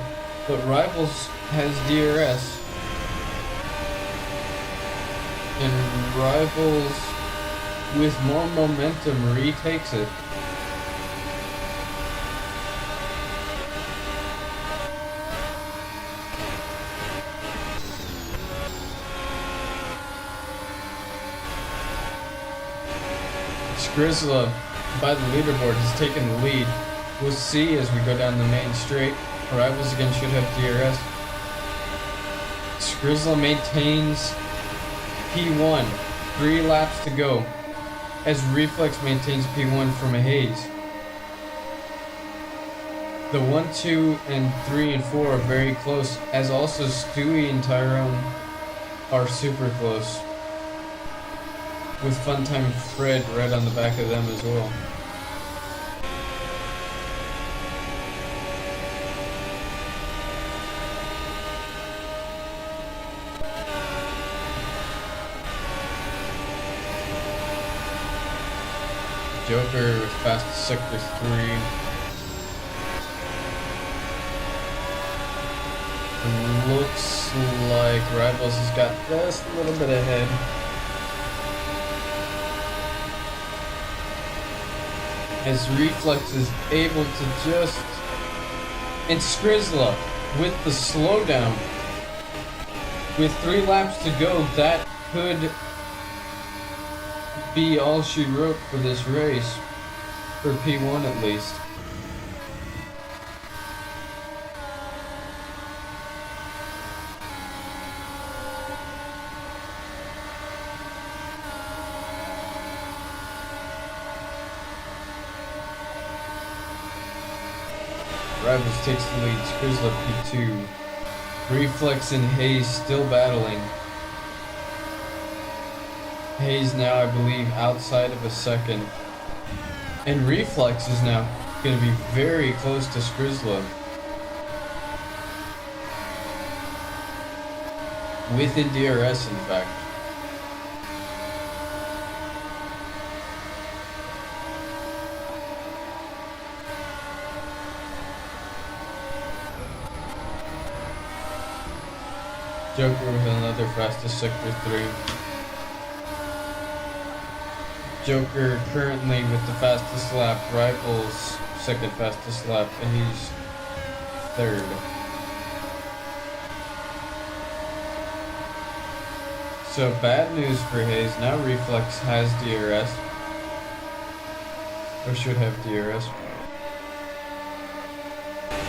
but Rivals has DRS. And Rivals, with more momentum, retakes it. Skrizla, by the leaderboard, has taken the lead. We'll see as we go down the main straight. Rivals again should have DRS. Skrizla maintains P1, 3 laps to go, as Reflex maintains P1 from a Hayes. The 1, 2, and 3, and 4 are very close, as also Stewie and Tyrone are super close, with Funtime Fred right on the back of them as well. Joker with fastest sector 3. And looks like Rivals has got just a little bit ahead. As Reflex is able to just... And Skrizla with the slowdown. With 3 laps to go, that could be all she wrote for this race, for P1 at least. Rivals takes the lead, Skrizla P2. Reflex and Hayes still battling. Hayes now, I believe, outside of a second. And Reflex is now going to be very close to Skrizla. Within DRS, in fact. Joker with another fastest sector 3. Joker currently with the fastest lap, Rivals second fastest lap, and he's 3rd. So bad news for Hayes. Now Reflex has DRS. Or should have DRS.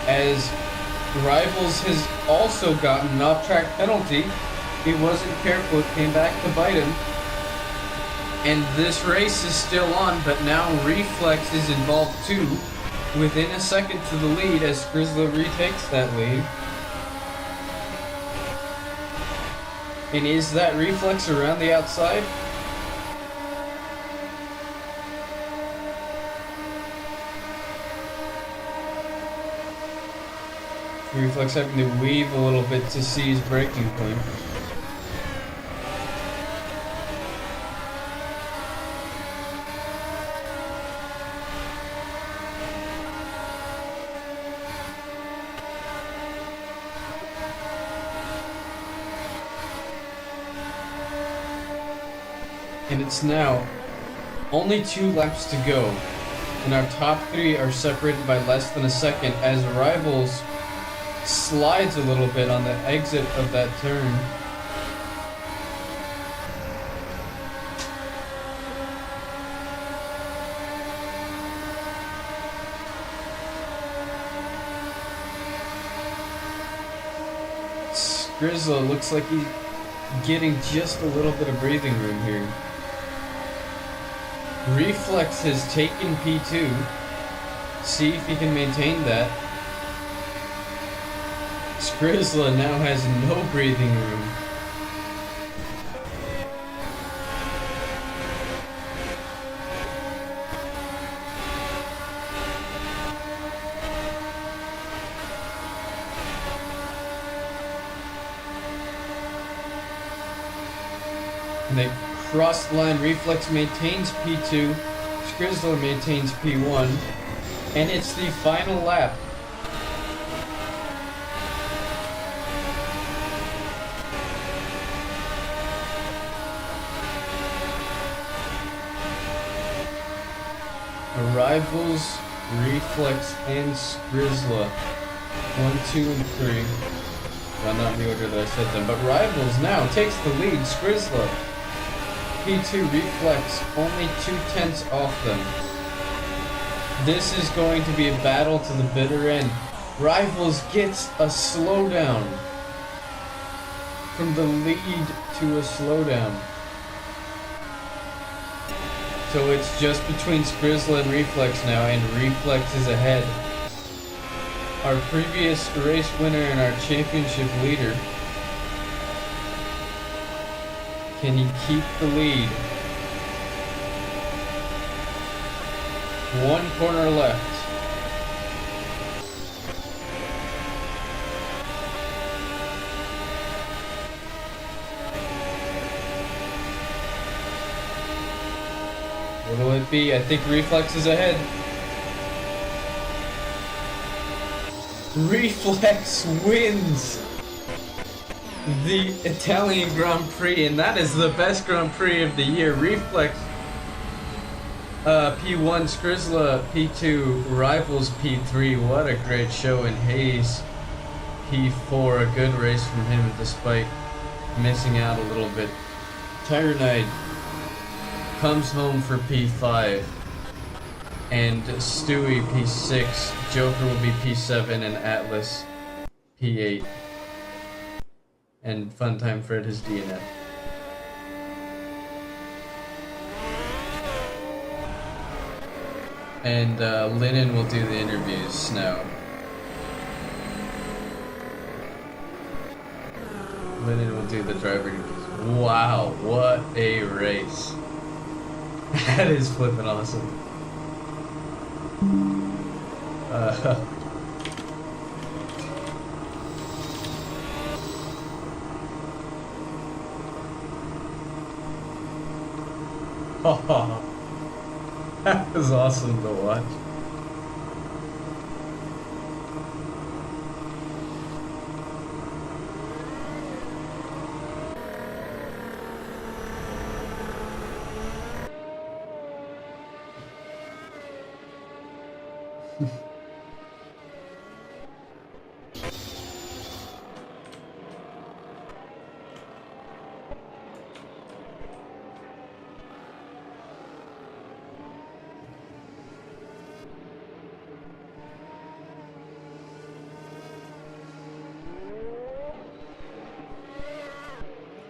As Rivals has also gotten an off-track penalty. He wasn't careful, it came back to bite him. And this race is still on, but now Reflex is involved too, within a second to the lead as Skrizla retakes that lead. And is that Reflex around the outside? Reflex having to weave a little bit to see his braking point. And it's now only 2 laps to go, and our top 3 are separated by less than a second as Rivals slides a little bit on the exit of that turn. Skrizla looks like he's getting just a little bit of breathing room here. Reflex has taken P2. See if he can maintain that. Skrizla now has no breathing room. And they cross the line. Reflex maintains P2. Skrizla maintains P1. And it's the final lap. Rivals, Reflex, and Skrizla. 1, 2, and 3. Well, not in the order that I said them, but Rivals now takes the lead. Skrizla, P2, Reflex, only 2/10 off them. This is going to be a battle to the bitter end. Rivals gets a slowdown. From the lead to a slowdown. So it's just between Skrizla and Reflex now, and Reflex is ahead. Our previous race winner and our championship leader. Can he keep the lead? 1 corner left. What will it be? I think Reflex is ahead. Reflex wins the Italian Grand Prix, and that is the best Grand Prix of the year. Reflex P1, Skrizla P2, Rivals P3. What a great show. And Hayes P4. A good race from him despite missing out a little bit. Tyrannide comes home for P5, and Stewie P6, Joker will be P7, and Atlas P8, and Funtime Fred has DNF. And Lennon will do the interviews now. Lennon will do the driver interviews. Wow, what a race. That is flippin' awesome. That was awesome to watch.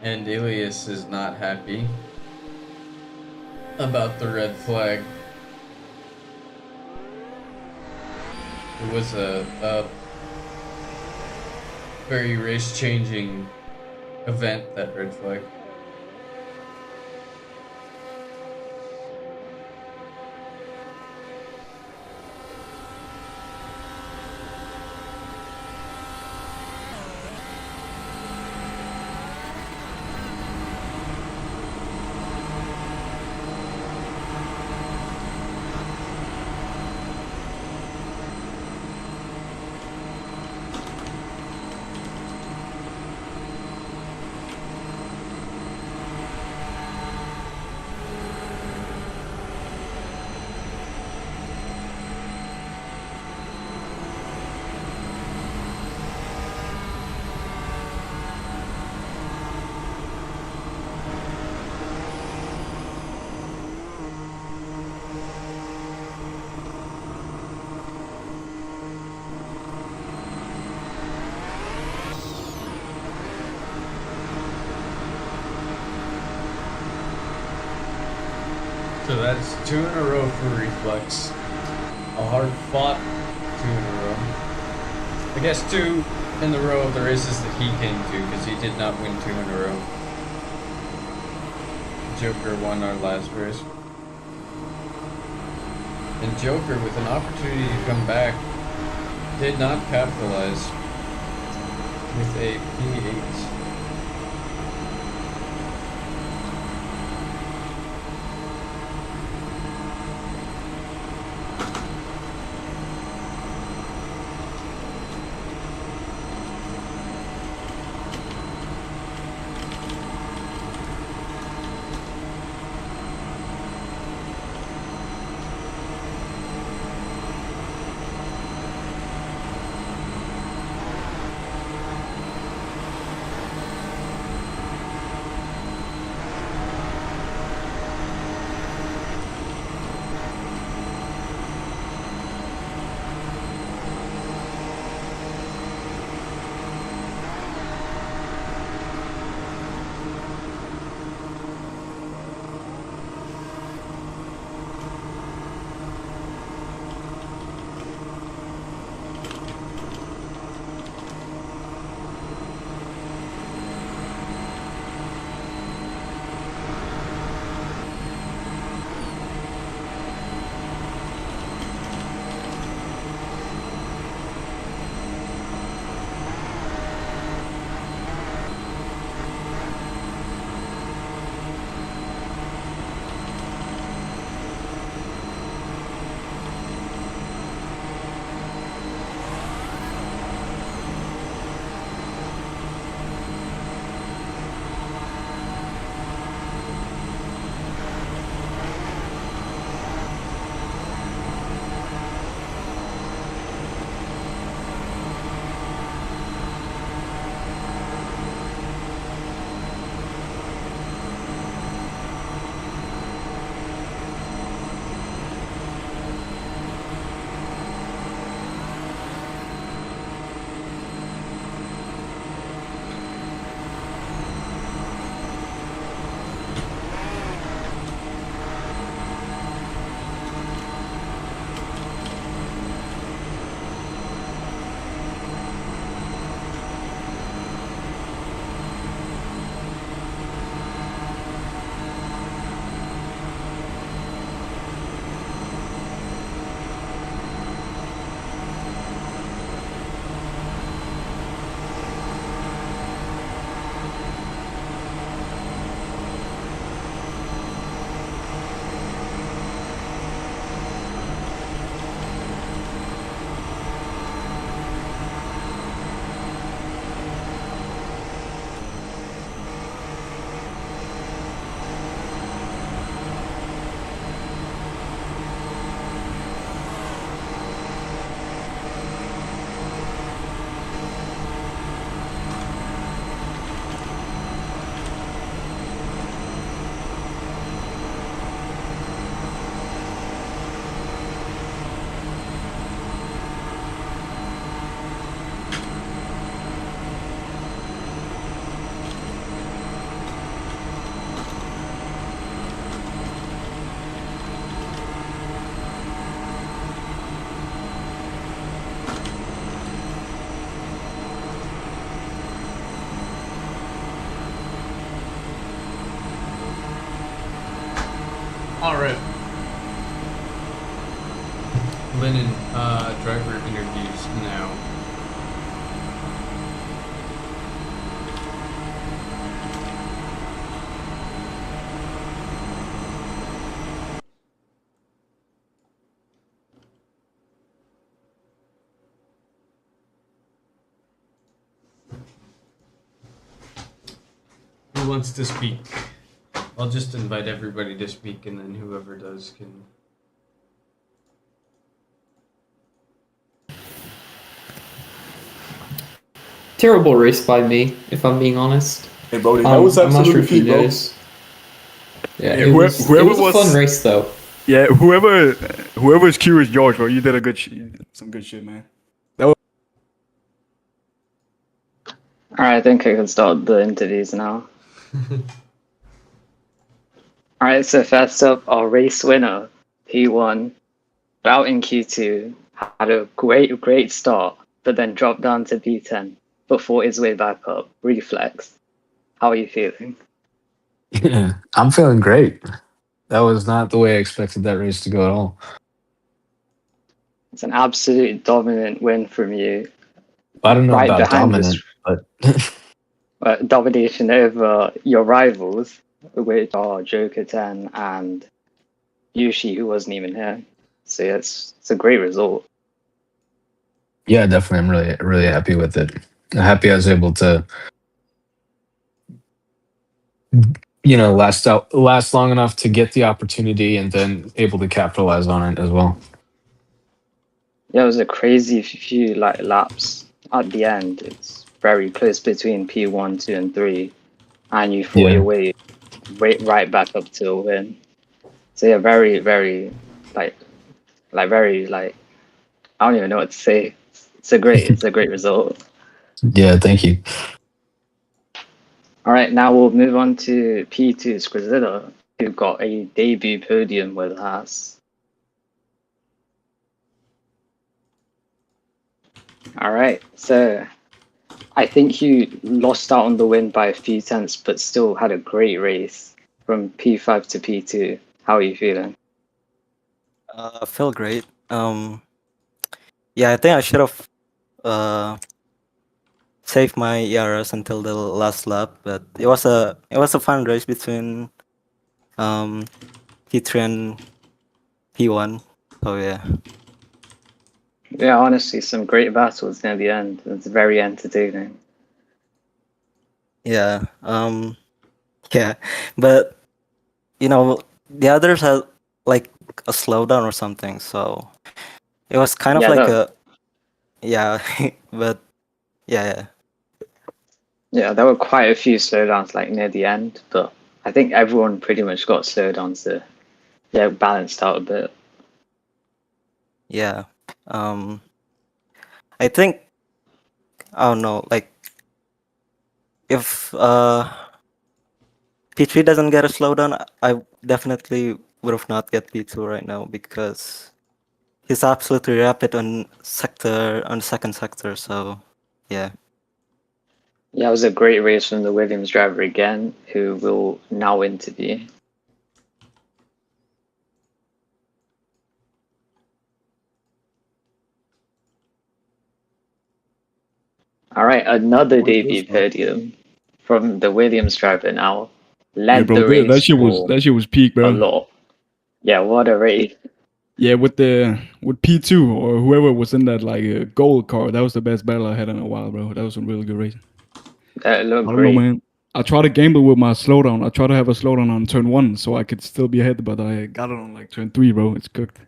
And Ilias is not happy. about the red flag. It was a very race-changing event, that red flag. So that's 2 in a row for Reflex. A hard fought 2 in a row. I guess 2 in the row of the races that he came to, because he did not win 2 in a row. Joker won our last race. And Joker, with an opportunity to come back, did not capitalize with a P8. All right. Lennon, driver interviews now. Who wants to speak? I'll just invite everybody to speak, and then whoever does can. Terrible race by me, if I'm being honest. Hey, Brody, that was I'm not sure absolutely if you peak, bro. noticed. Yeah, Yeah, it was a fun race though. Yeah, whoever is curious, George, bro, you did some good shit, man. Alright, I think I can start the interviews now. Alright, so first up, our race winner, P1, out in Q2, had a great start, but then dropped down to P10, but fought his way back up. Reflex. How are you feeling? Yeah, I'm feeling great. That was not the way I expected that race to go at all. It's an absolute dominant win from you. I don't know Right about behind dominant, but domination over your rivals, which are Joker 10 and Yushi, who wasn't even here. So yeah, it's a great result. yeah, definitely. I'm really happy with it. I'm happy I was able to, last long enough to get the opportunity and then able to capitalize on it as well. Yeah, it was a crazy few laps at the end. It's very close between P1, 2, and 3, and you fought your way right back up to a win. So yeah, very very I don't even know what to say. It's a great result. Yeah, thank you. All right, now we'll move on to P2's Grazilla, who got a debut podium with Haas. All right, so I think you lost out on the win by a few tenths, but still had a great race from P5 to P2. How are you feeling? I feel great. Yeah, I think I should have saved my ERS until the last lap, but it was a fun race between P3 and P1. So yeah. Yeah, honestly, some great battles near the end. It's very entertaining. Yeah. Yeah. But the others had like a slowdown or something, so it was kind of like but yeah. Yeah, there were quite a few slowdowns near the end, but I think everyone pretty much got slowdowns, so yeah, balanced out a bit. Yeah. I think I don't know, if P3 doesn't get a slowdown, I definitely would have not get P2 right now because he's absolutely rapid on the second sector. So yeah. Yeah, it was a great race from the Williams driver again, who will now interview. All right, another debut podium from the Williams driver now. Led the race that shit was peak, a bro. lot. Yeah, what a race. Yeah, with P2 or whoever was in that gold car, that was the best battle I had in a while, bro. That was a really good race. That looked I don't great. know, man. I try to gamble with my slowdown. I try to have a slowdown on turn 1 so I could still be ahead, but I got it on turn 3, bro. It's cooked.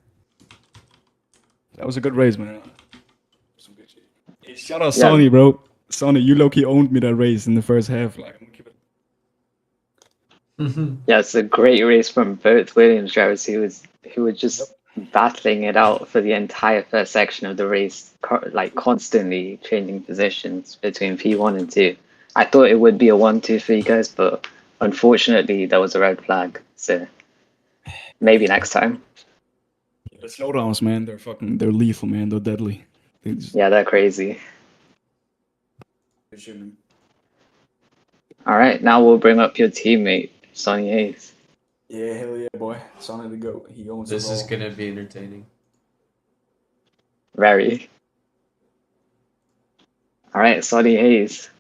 That was a good race, man. Some good shit. Hey, shout out Sonny, bro. Sonny, you low-key owned me that race in the first half. I'm gonna keep it. Yeah, it's a great race from both Williams drivers who were just battling it out for the entire first section of the race, constantly changing positions between P1 and 2. I thought it would be a 1-2 for you guys, but unfortunately there was a red flag. So maybe next time. The slowdowns, man, they're lethal, man. They're deadly. Yeah, they're crazy. Good shit, man. All right, now we'll bring up your teammate, Sonny Hayes. Yeah, hell yeah, boy. Son of the goat. He owns This us all. is gonna be entertaining. Very. Alright, Sonny Hayes.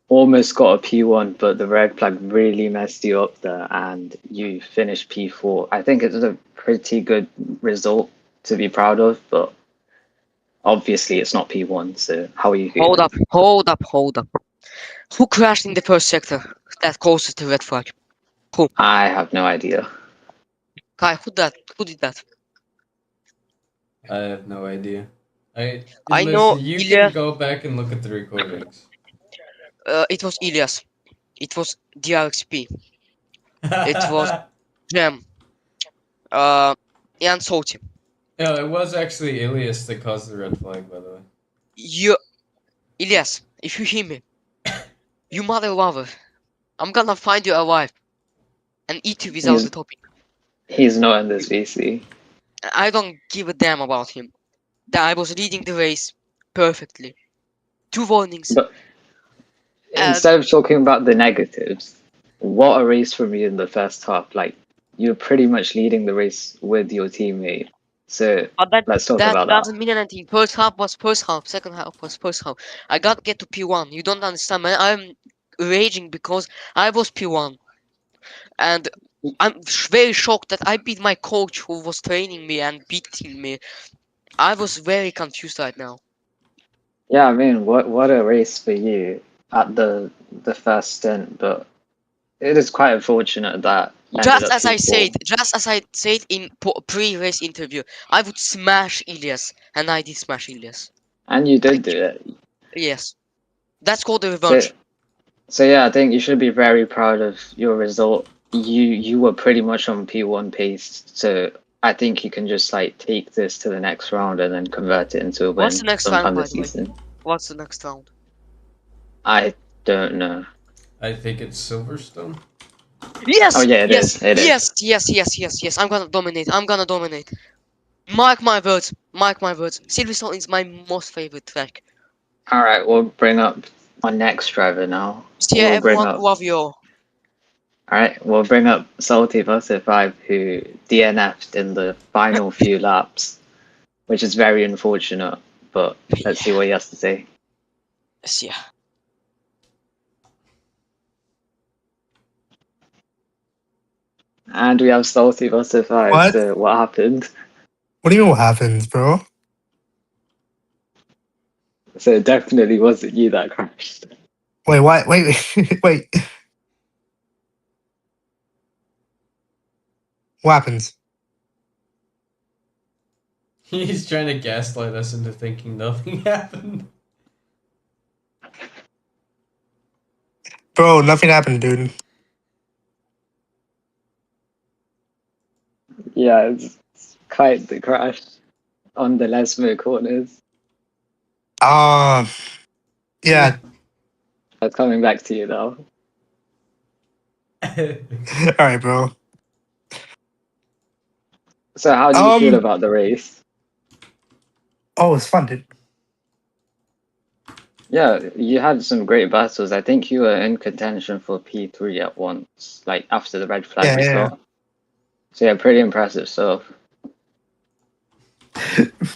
Almost got a P1, but the red flag really messed you up there, and you finished P4. I think it was a pretty good result to be proud of, but obviously it's not P1, so how are you feeling? Hold up. Who crashed in the first sector that causes the red flag? I have no idea. Kai, who did that? I have no idea. I Listen, know you Ilya. can go back and look at the recordings. It was Ilyas. It was DRXP. It was Jam. And Salty. No, it was actually Ilias that caused the red flag, by the way. Ilyas, if you hear me, you mother lover, I'm gonna find you alive and eat you without the topping. He's not in this VC. I don't give a damn about him. That I was leading the race perfectly. 2 warnings. But instead of talking about the negatives, what a race from you in the first half. Like, you're pretty much leading the race with your teammate. So let's talk about that. Doesn't mean anything. First half was first half. Second half was first half. I gotta get to P1. You don't understand, man. I'm raging because I was P1. And I'm very shocked that I beat my coach who was training me and beating me. I was very confused right now. Yeah, I mean, what a race for you at the first stint, but it is quite unfortunate that Just as I said in pre-race interview, I would smash Ilyas, and I did smash Ilyas. And you did do it. Yes, that's called the revenge. So yeah, I think you should be very proud of your result. You were pretty much on P1 pace, so I think you can just like take this to the next round and then convert it into a win. What's the next round, by the way? What's the next round? I don't know. I think it's Silverstone. Yes! Oh yeah, it is. Yes. I'm gonna dominate. Mark my words. Silverstone is my most favorite track. Alright, we'll bring up our next driver now. See everyone, love you all. Alright, we'll bring up Salty Buster 5, who DNF'd in the final few laps, which is very unfortunate, but let's see what he has to say. Yeah. And we have Salty Buster 5, What? so what happened? What do you mean what happens, bro? So it definitely wasn't you that crashed. Wait, what? Wait. What happens? He's trying to gaslight us into thinking nothing happened. Bro, nothing happened, dude. Yeah, it's quite the crash on the Lesmo corners. Yeah. I'm coming back to you now. Alright, bro. So how do you feel about the race? Oh, it's fun, dude. Yeah, you had some great battles. I think you were in contention for P3 at once, like after the red flag result. So yeah, pretty impressive stuff.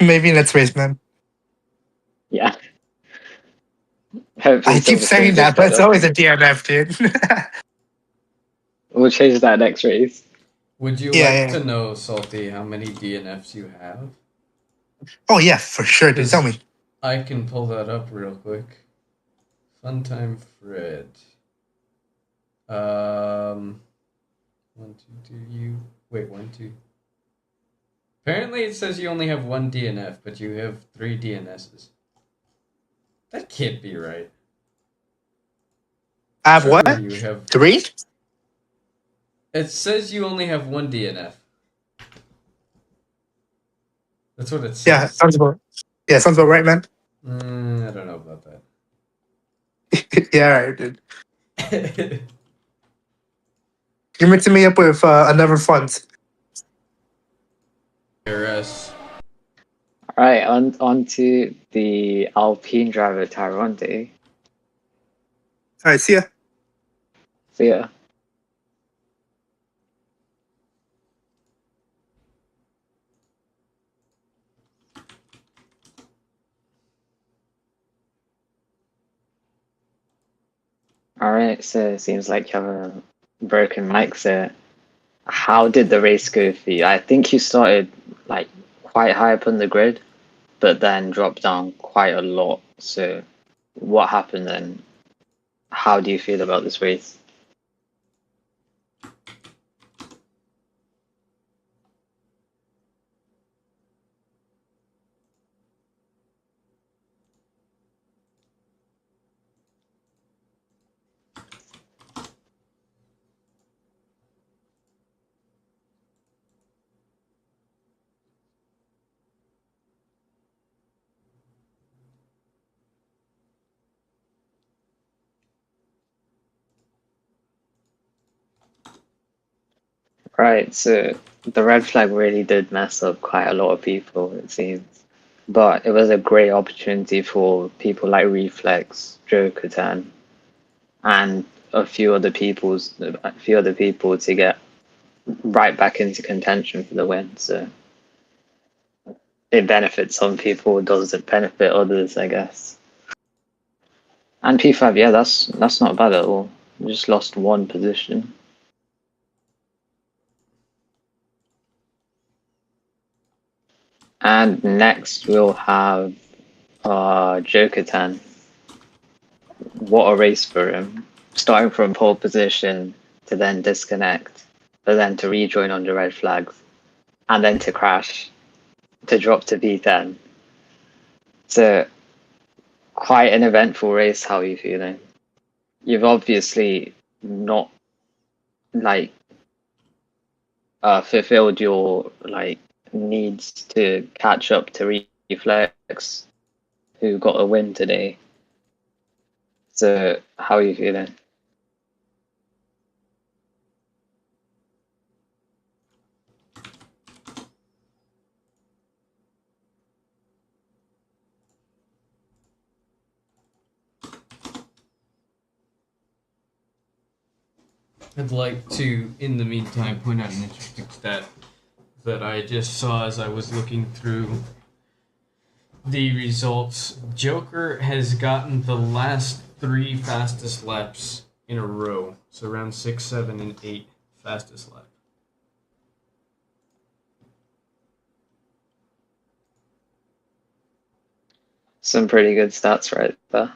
Maybe next race, man. Yeah. Hopefully I keep saying that, but it's always a DNF, dude. We'll change that next race. Would you like to know, Salty, how many DNFs you have? Oh yeah, for sure, dude. Tell me. I can pull that up real quick. Funtime Fred. 1, 2, 2. Wait, 1, 2. Apparently it says you only have 1 DNF, but you have 3 DNSs. That can't be right. I have what? You have 3? It says you only have 1 DNF. That's what it says. Yeah, sounds about right, man. I don't know about that. Yeah, alright, dude. You're mixing me up with another font. RS. Alright, on to the Alpine driver, Tyronte. Alright, see ya. See ya. Alright, so it seems like you have a broken mic, so how did the race go for you? I think you started like quite high up on the grid, but then dropped down quite a lot. So what happened then? How do you feel about this race? Right, so the red flag really did mess up quite a lot of people, it seems. But it was a great opportunity for people like Reflex, Joker and a few other people to get right back into contention for the win. So it benefits some people, doesn't benefit others, I guess. And P5, yeah, that's not bad at all. You just lost one position. And next we'll have Joker. What a race for him. Starting from pole position to then disconnect, but then to rejoin under red flags, and then to crash, to drop to P10. So quite an eventful race. How are you feeling? You've obviously not like fulfilled your like needs to catch up to Reflex, who got a win today. So how are you feeling? I'd like to, in the meantime, point out an interesting stat that I just saw as I was looking through the results. Joker has gotten the last 3 fastest laps in a row. So round 6, 7, and 8 fastest lap. Some pretty good stats right there.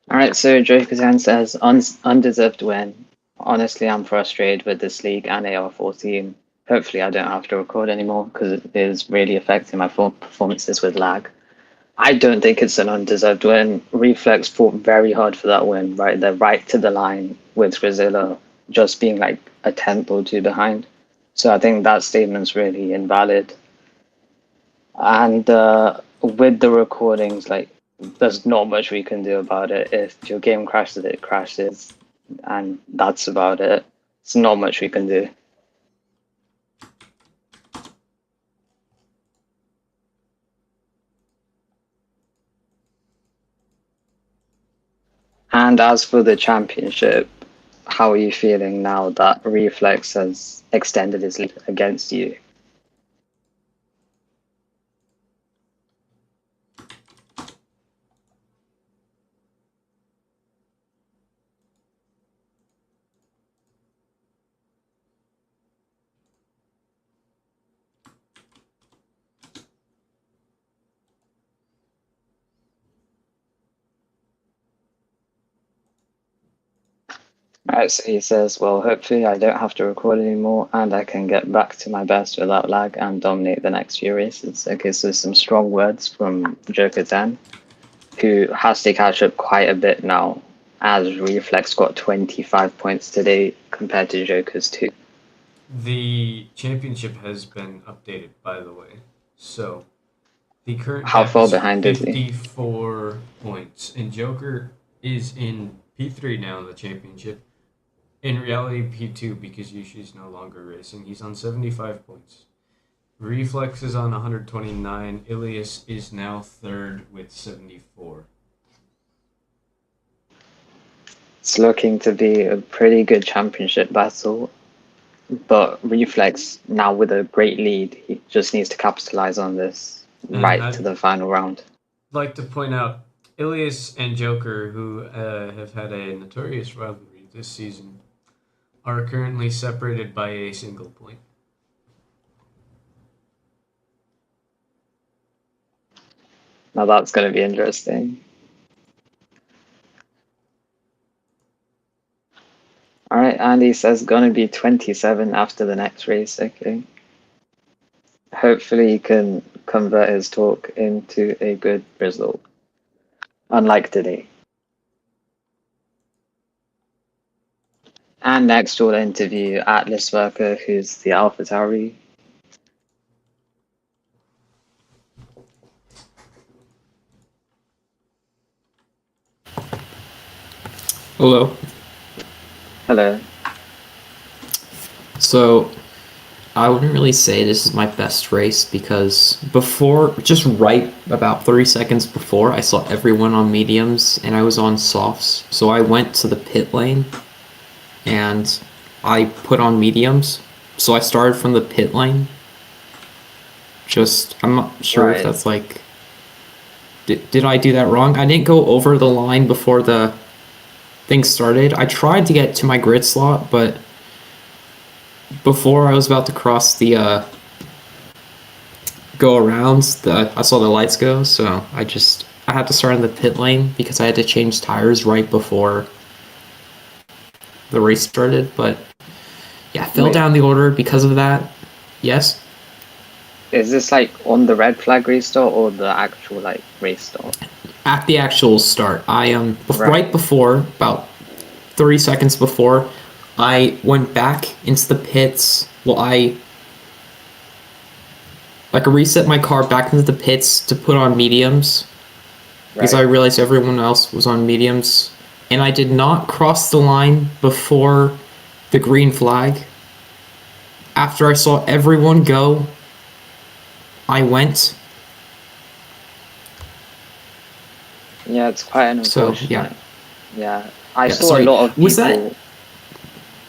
Alright, so Joker says, undeserved win. Honestly, I'm frustrated with this league and AR14. Hopefully I don't have to record anymore because it is really affecting my performances with lag. I don't think it's an undeserved win. Reflex fought very hard for that win, right? They're right to the line with Grizilla just being like a tenth or two behind. So I think that statement's really invalid. And with the recordings, like, there's not much we can do about it. If your game crashes, it crashes, and that's about it. It's not much we can do. And as for the championship, how are you feeling now that Reflex has extended his lead against you? Right, so he says, well, hopefully I don't have to record anymore and I can get back to my best without lag and dominate the next few races. Okay, so some strong words from Joker 10, who has to catch up quite a bit now, as Reflex got 25 points today compared to Joker's 2. The championship has been updated, by the way. So the current How gap far is behind is he? 54 points, and Joker is in P3 now in the championship. In reality, P2 because Yushi's no longer racing. He's on 75 points. Reflex is on 129. Ilias is now third with 74. It's looking to be a pretty good championship battle, but Reflex now with a great lead, he just needs to capitalize on this right to the final round. I'd like to point out Ilias and Joker, who have had a notorious rivalry this season, are currently separated by a single point. Now that's going to be interesting. All right, Andy says going to be 27 after the next race. Okay. Hopefully he can convert his talk into a good result. Unlike today. And next we'll interview Atlas Worker, who's the AlphaTauri. Hello. Hello. So, I wouldn't really say this is my best race because before, just right about 30 seconds before, I saw everyone on mediums and I was on softs. So I went to the pit lane and I put on mediums. So I started from the pit lane. I'm not sure if that's like, did I do that wrong? I didn't go over the line before the thing started. I tried to get to my grid slot, but before I was about to cross the go around, I saw the lights go, so I had to start in the pit lane because I had to change tires right before the race started. But yeah, fell down the order because of that. Yes. Is this like on the red flag restart or the actual like race start? At the actual start, I right before, about 30 seconds before, I went back into the pits. Well, I reset my car back into the pits to put on mediums because I realized everyone else was on mediums, and I did not cross the line before the green flag. After I saw everyone go, I went. Yeah, it's quite an unfortunate. So, yeah. I saw a lot of people. Was that?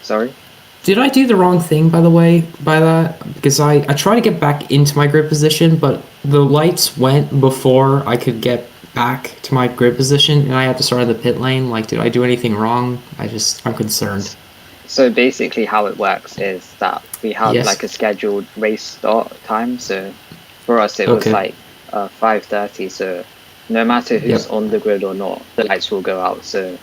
Sorry? Did I do the wrong thing, by the way, by that? Because I tried to get back into my grid position, but the lights went before I could get back to my grid position, and I had to start in the pit lane. Like, did I do anything wrong? I'm concerned. So basically how it works is that we have like a scheduled race start time. So for us, it was like 5:30. So no matter who's on the grid or not, the lights will go out. So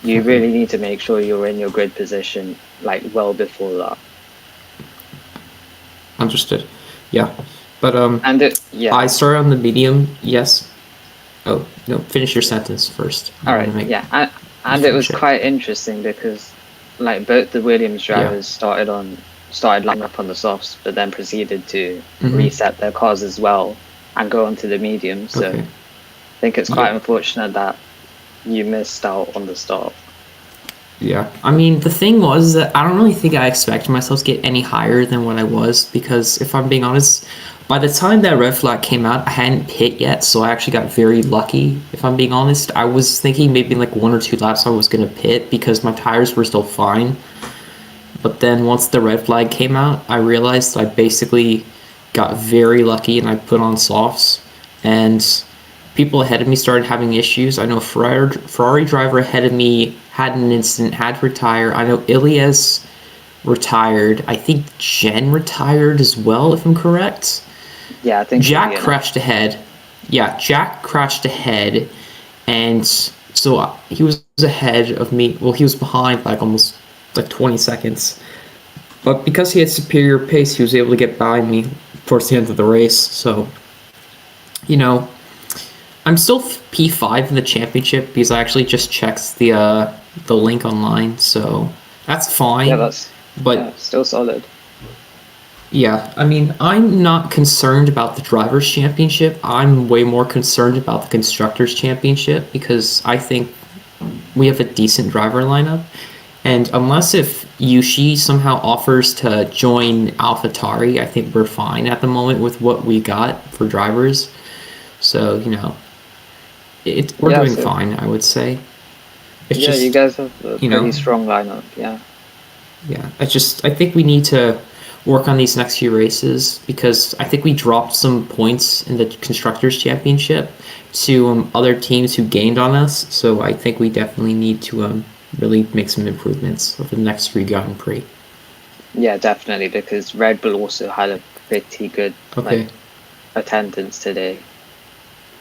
you really need to make sure you're in your grid position like well before that. Understood. Yeah, but I started on the medium. Yes. Oh no! Finish your sentence first. All right. And it was quite interesting because like both the Williams drivers started lining up on the softs, but then proceeded to reset their cars as well and go onto the mediums. So I think it's quite unfortunate that you missed out on the start. Yeah, I mean, the thing was that I don't really think I expected myself to get any higher than what I was, because if I'm being honest, by the time that red flag came out, I hadn't pit yet, so I actually got very lucky, if I'm being honest. I was thinking maybe in like 1 or 2 laps I was going to pit because my tires were still fine. But then once the red flag came out, I realized I basically got very lucky and I put on softs, and people ahead of me started having issues. I know a Ferrari driver ahead of me had an incident, had to retire. I know Ilias retired. I think Jen retired as well, if I'm correct. Yeah, I think Jack crashed ahead. Yeah, Jack crashed ahead, and so he was ahead of me. Well, he was behind like almost like 20 seconds. But because he had superior pace, he was able to get by me towards the end of the race. So, you know, I'm still P5 in the championship because I actually just checked the link online, so that's fine. Yeah, but still solid. Yeah, I mean, I'm not concerned about the Drivers' Championship. I'm way more concerned about the Constructors' Championship because I think we have a decent driver lineup. And unless if Yushi somehow offers to join AlphaTauri, I think we're fine at the moment with what we got for drivers. So, we're doing fine, I would say. It's just, you guys have a you pretty know, strong lineup. Yeah. yeah. I think we need to work on these next few races because I think we dropped some points in the Constructors' Championship to other teams who gained on us. So I think we definitely need to really make some improvements over the next 3 Grand Prix. Yeah, definitely, because Red Bull also had a pretty good attendance today.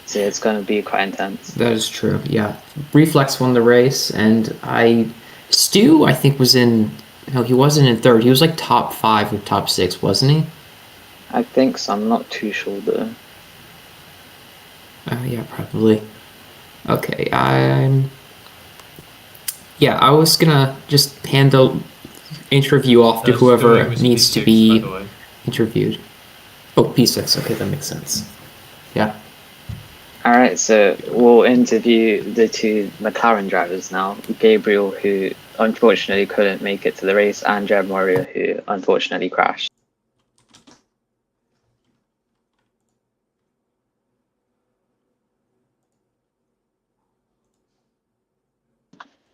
So it's going to be quite intense. That is true, yeah. Reflex won the race, and Stu, I think, was in... No, he wasn't in 3rd. He was like top 5 or top 6, wasn't he? I think so. I'm not too sure, though. Yeah, probably. Okay, yeah, I was gonna just hand the interview off to whoever needs to be interviewed. Oh, P6. Okay, that makes sense. Yeah. All right, so we'll interview the 2 McLaren drivers now. Gabriel, who unfortunately couldn't make it to the race, and Jeb Warrior, who unfortunately crashed.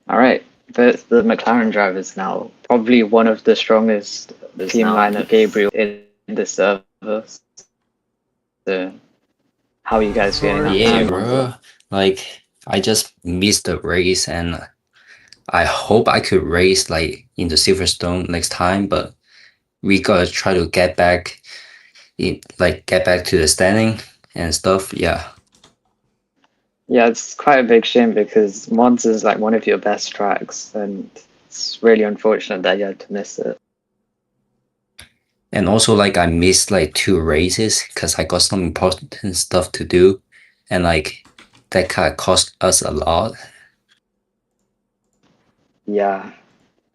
All right, the McLaren drivers now, probably one of the strongest team lineup. Gabriel in the service. So how are you guys feeling? Yeah, bro. Like, I just missed the race, and I hope I could race like in the Silverstone next time. But we gotta try to get back, get back to the standing and stuff. Yeah. Yeah, it's quite a big shame because Monza is like one of your best tracks, and it's really unfortunate that you had to miss it. And also, like, I missed like 2 races because I got some important stuff to do, and like that kind of cost us a lot. Yeah,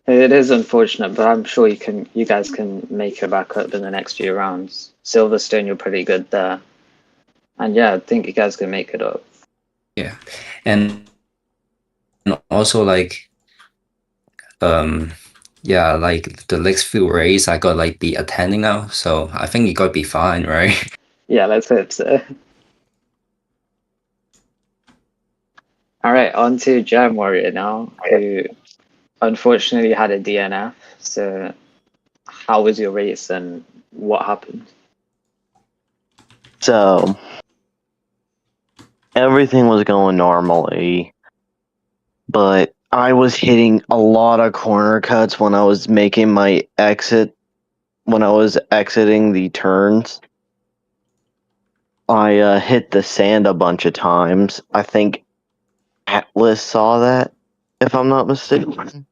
it is unfortunate, but I'm sure you guys can make it back up in the next few rounds. Silverstone, you're pretty good there, and yeah, I think you guys can make it up. Yeah, and also like, yeah, like the next few races I got like be attending now, so I think it gotta be fine, right? Yeah, let's hope so. All right, on to Jam Warrior now, who unfortunately had a DNF. So, how was your race and what happened? So, everything was going normally, but I was hitting a lot of corner cuts when I was making my exit. When I was exiting the turns, I hit the sand a bunch of times. I think Atlas saw that, if I'm not mistaken.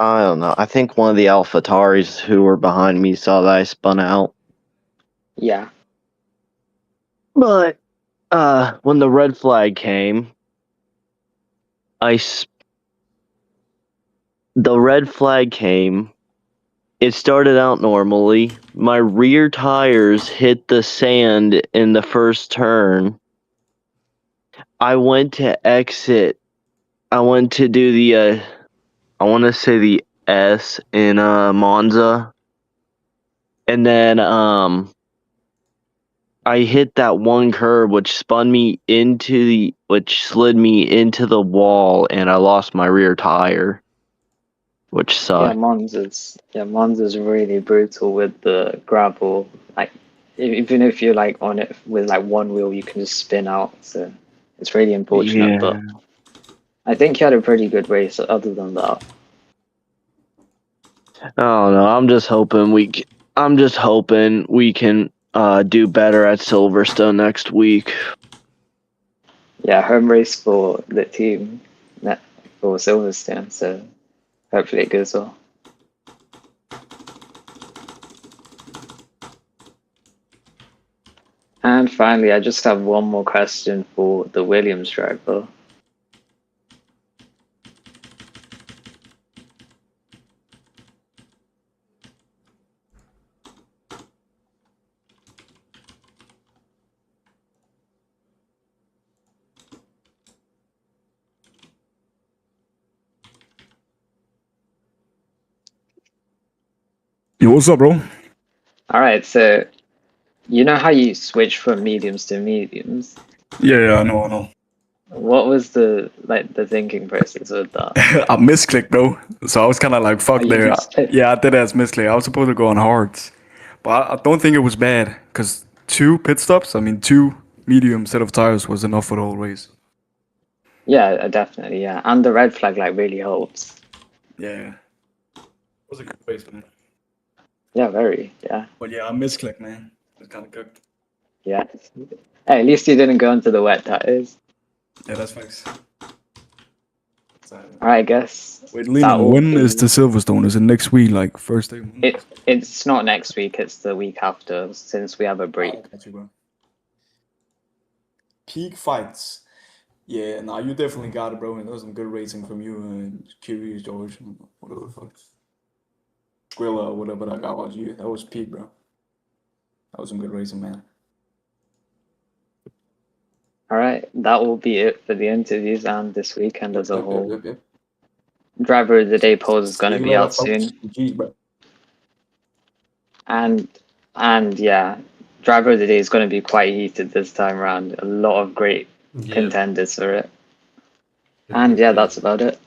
I don't know. I think one of the AlphaTaris who were behind me saw that I spun out. Yeah. But when the red flag came, the red flag came. It started out normally. My rear tires hit the sand in the first turn. I went to exit. I went to do the I want to say the S in Monza. And then I hit that one curve which slid me into the wall, and I lost my rear tire, which sucked. Monza's really brutal with the gravel. Like, even if you're like on it with like one wheel, you can just spin out. So it's really unfortunate. Yeah. But I think you had a pretty good race. Other than that, Oh no, I'm just hoping we can do better at Silverstone next week. yeah, home race for the team for Silverstone. So hopefully it goes well. And finally, I just have one more question for the Williams driver. Yo, what's up, bro? All right, so you know how you switch from mediums to mediums? Yeah, I know. What was the thinking process with that? I misclicked, bro. So I was kind of like, fuck Oh, you there. missed it. Yeah, I did as misclick. I was supposed to go on hards. But I don't think it was bad. Because 2 pit stops, I mean, 2 medium set of tires was enough for the whole race. Yeah, definitely, yeah. And the red flag like really helps. Yeah. It was a good race, man. Yeah, very, yeah. But yeah, I misclicked, man. It's kind of cooked. Yeah. Hey, at least you didn't go into the wet tires. Yeah, that's facts. Alright, I guess. Wait, that Lena, will when be- is the Silverstone? Is it next week, like first day? It's not next week, it's the week after, since we have a break. Oh, got you, bro. Peak fights. Yeah, nah, you definitely got it, bro. And that was some good racing from you and Curious George, and whatever the fuck. Skrilla or whatever that guy was. You, that was peak, bro. That was some good racing, man. Alright, that will be it for the interviews and this weekend as a Yep, whole. yep, yep. Driver of the Day polls is going to See you be later, out folks. soon. GG, bro. And yeah, Driver of the Day is going to be quite heated this time around. A lot of great Yeah. contenders for it. And yeah, that's about it.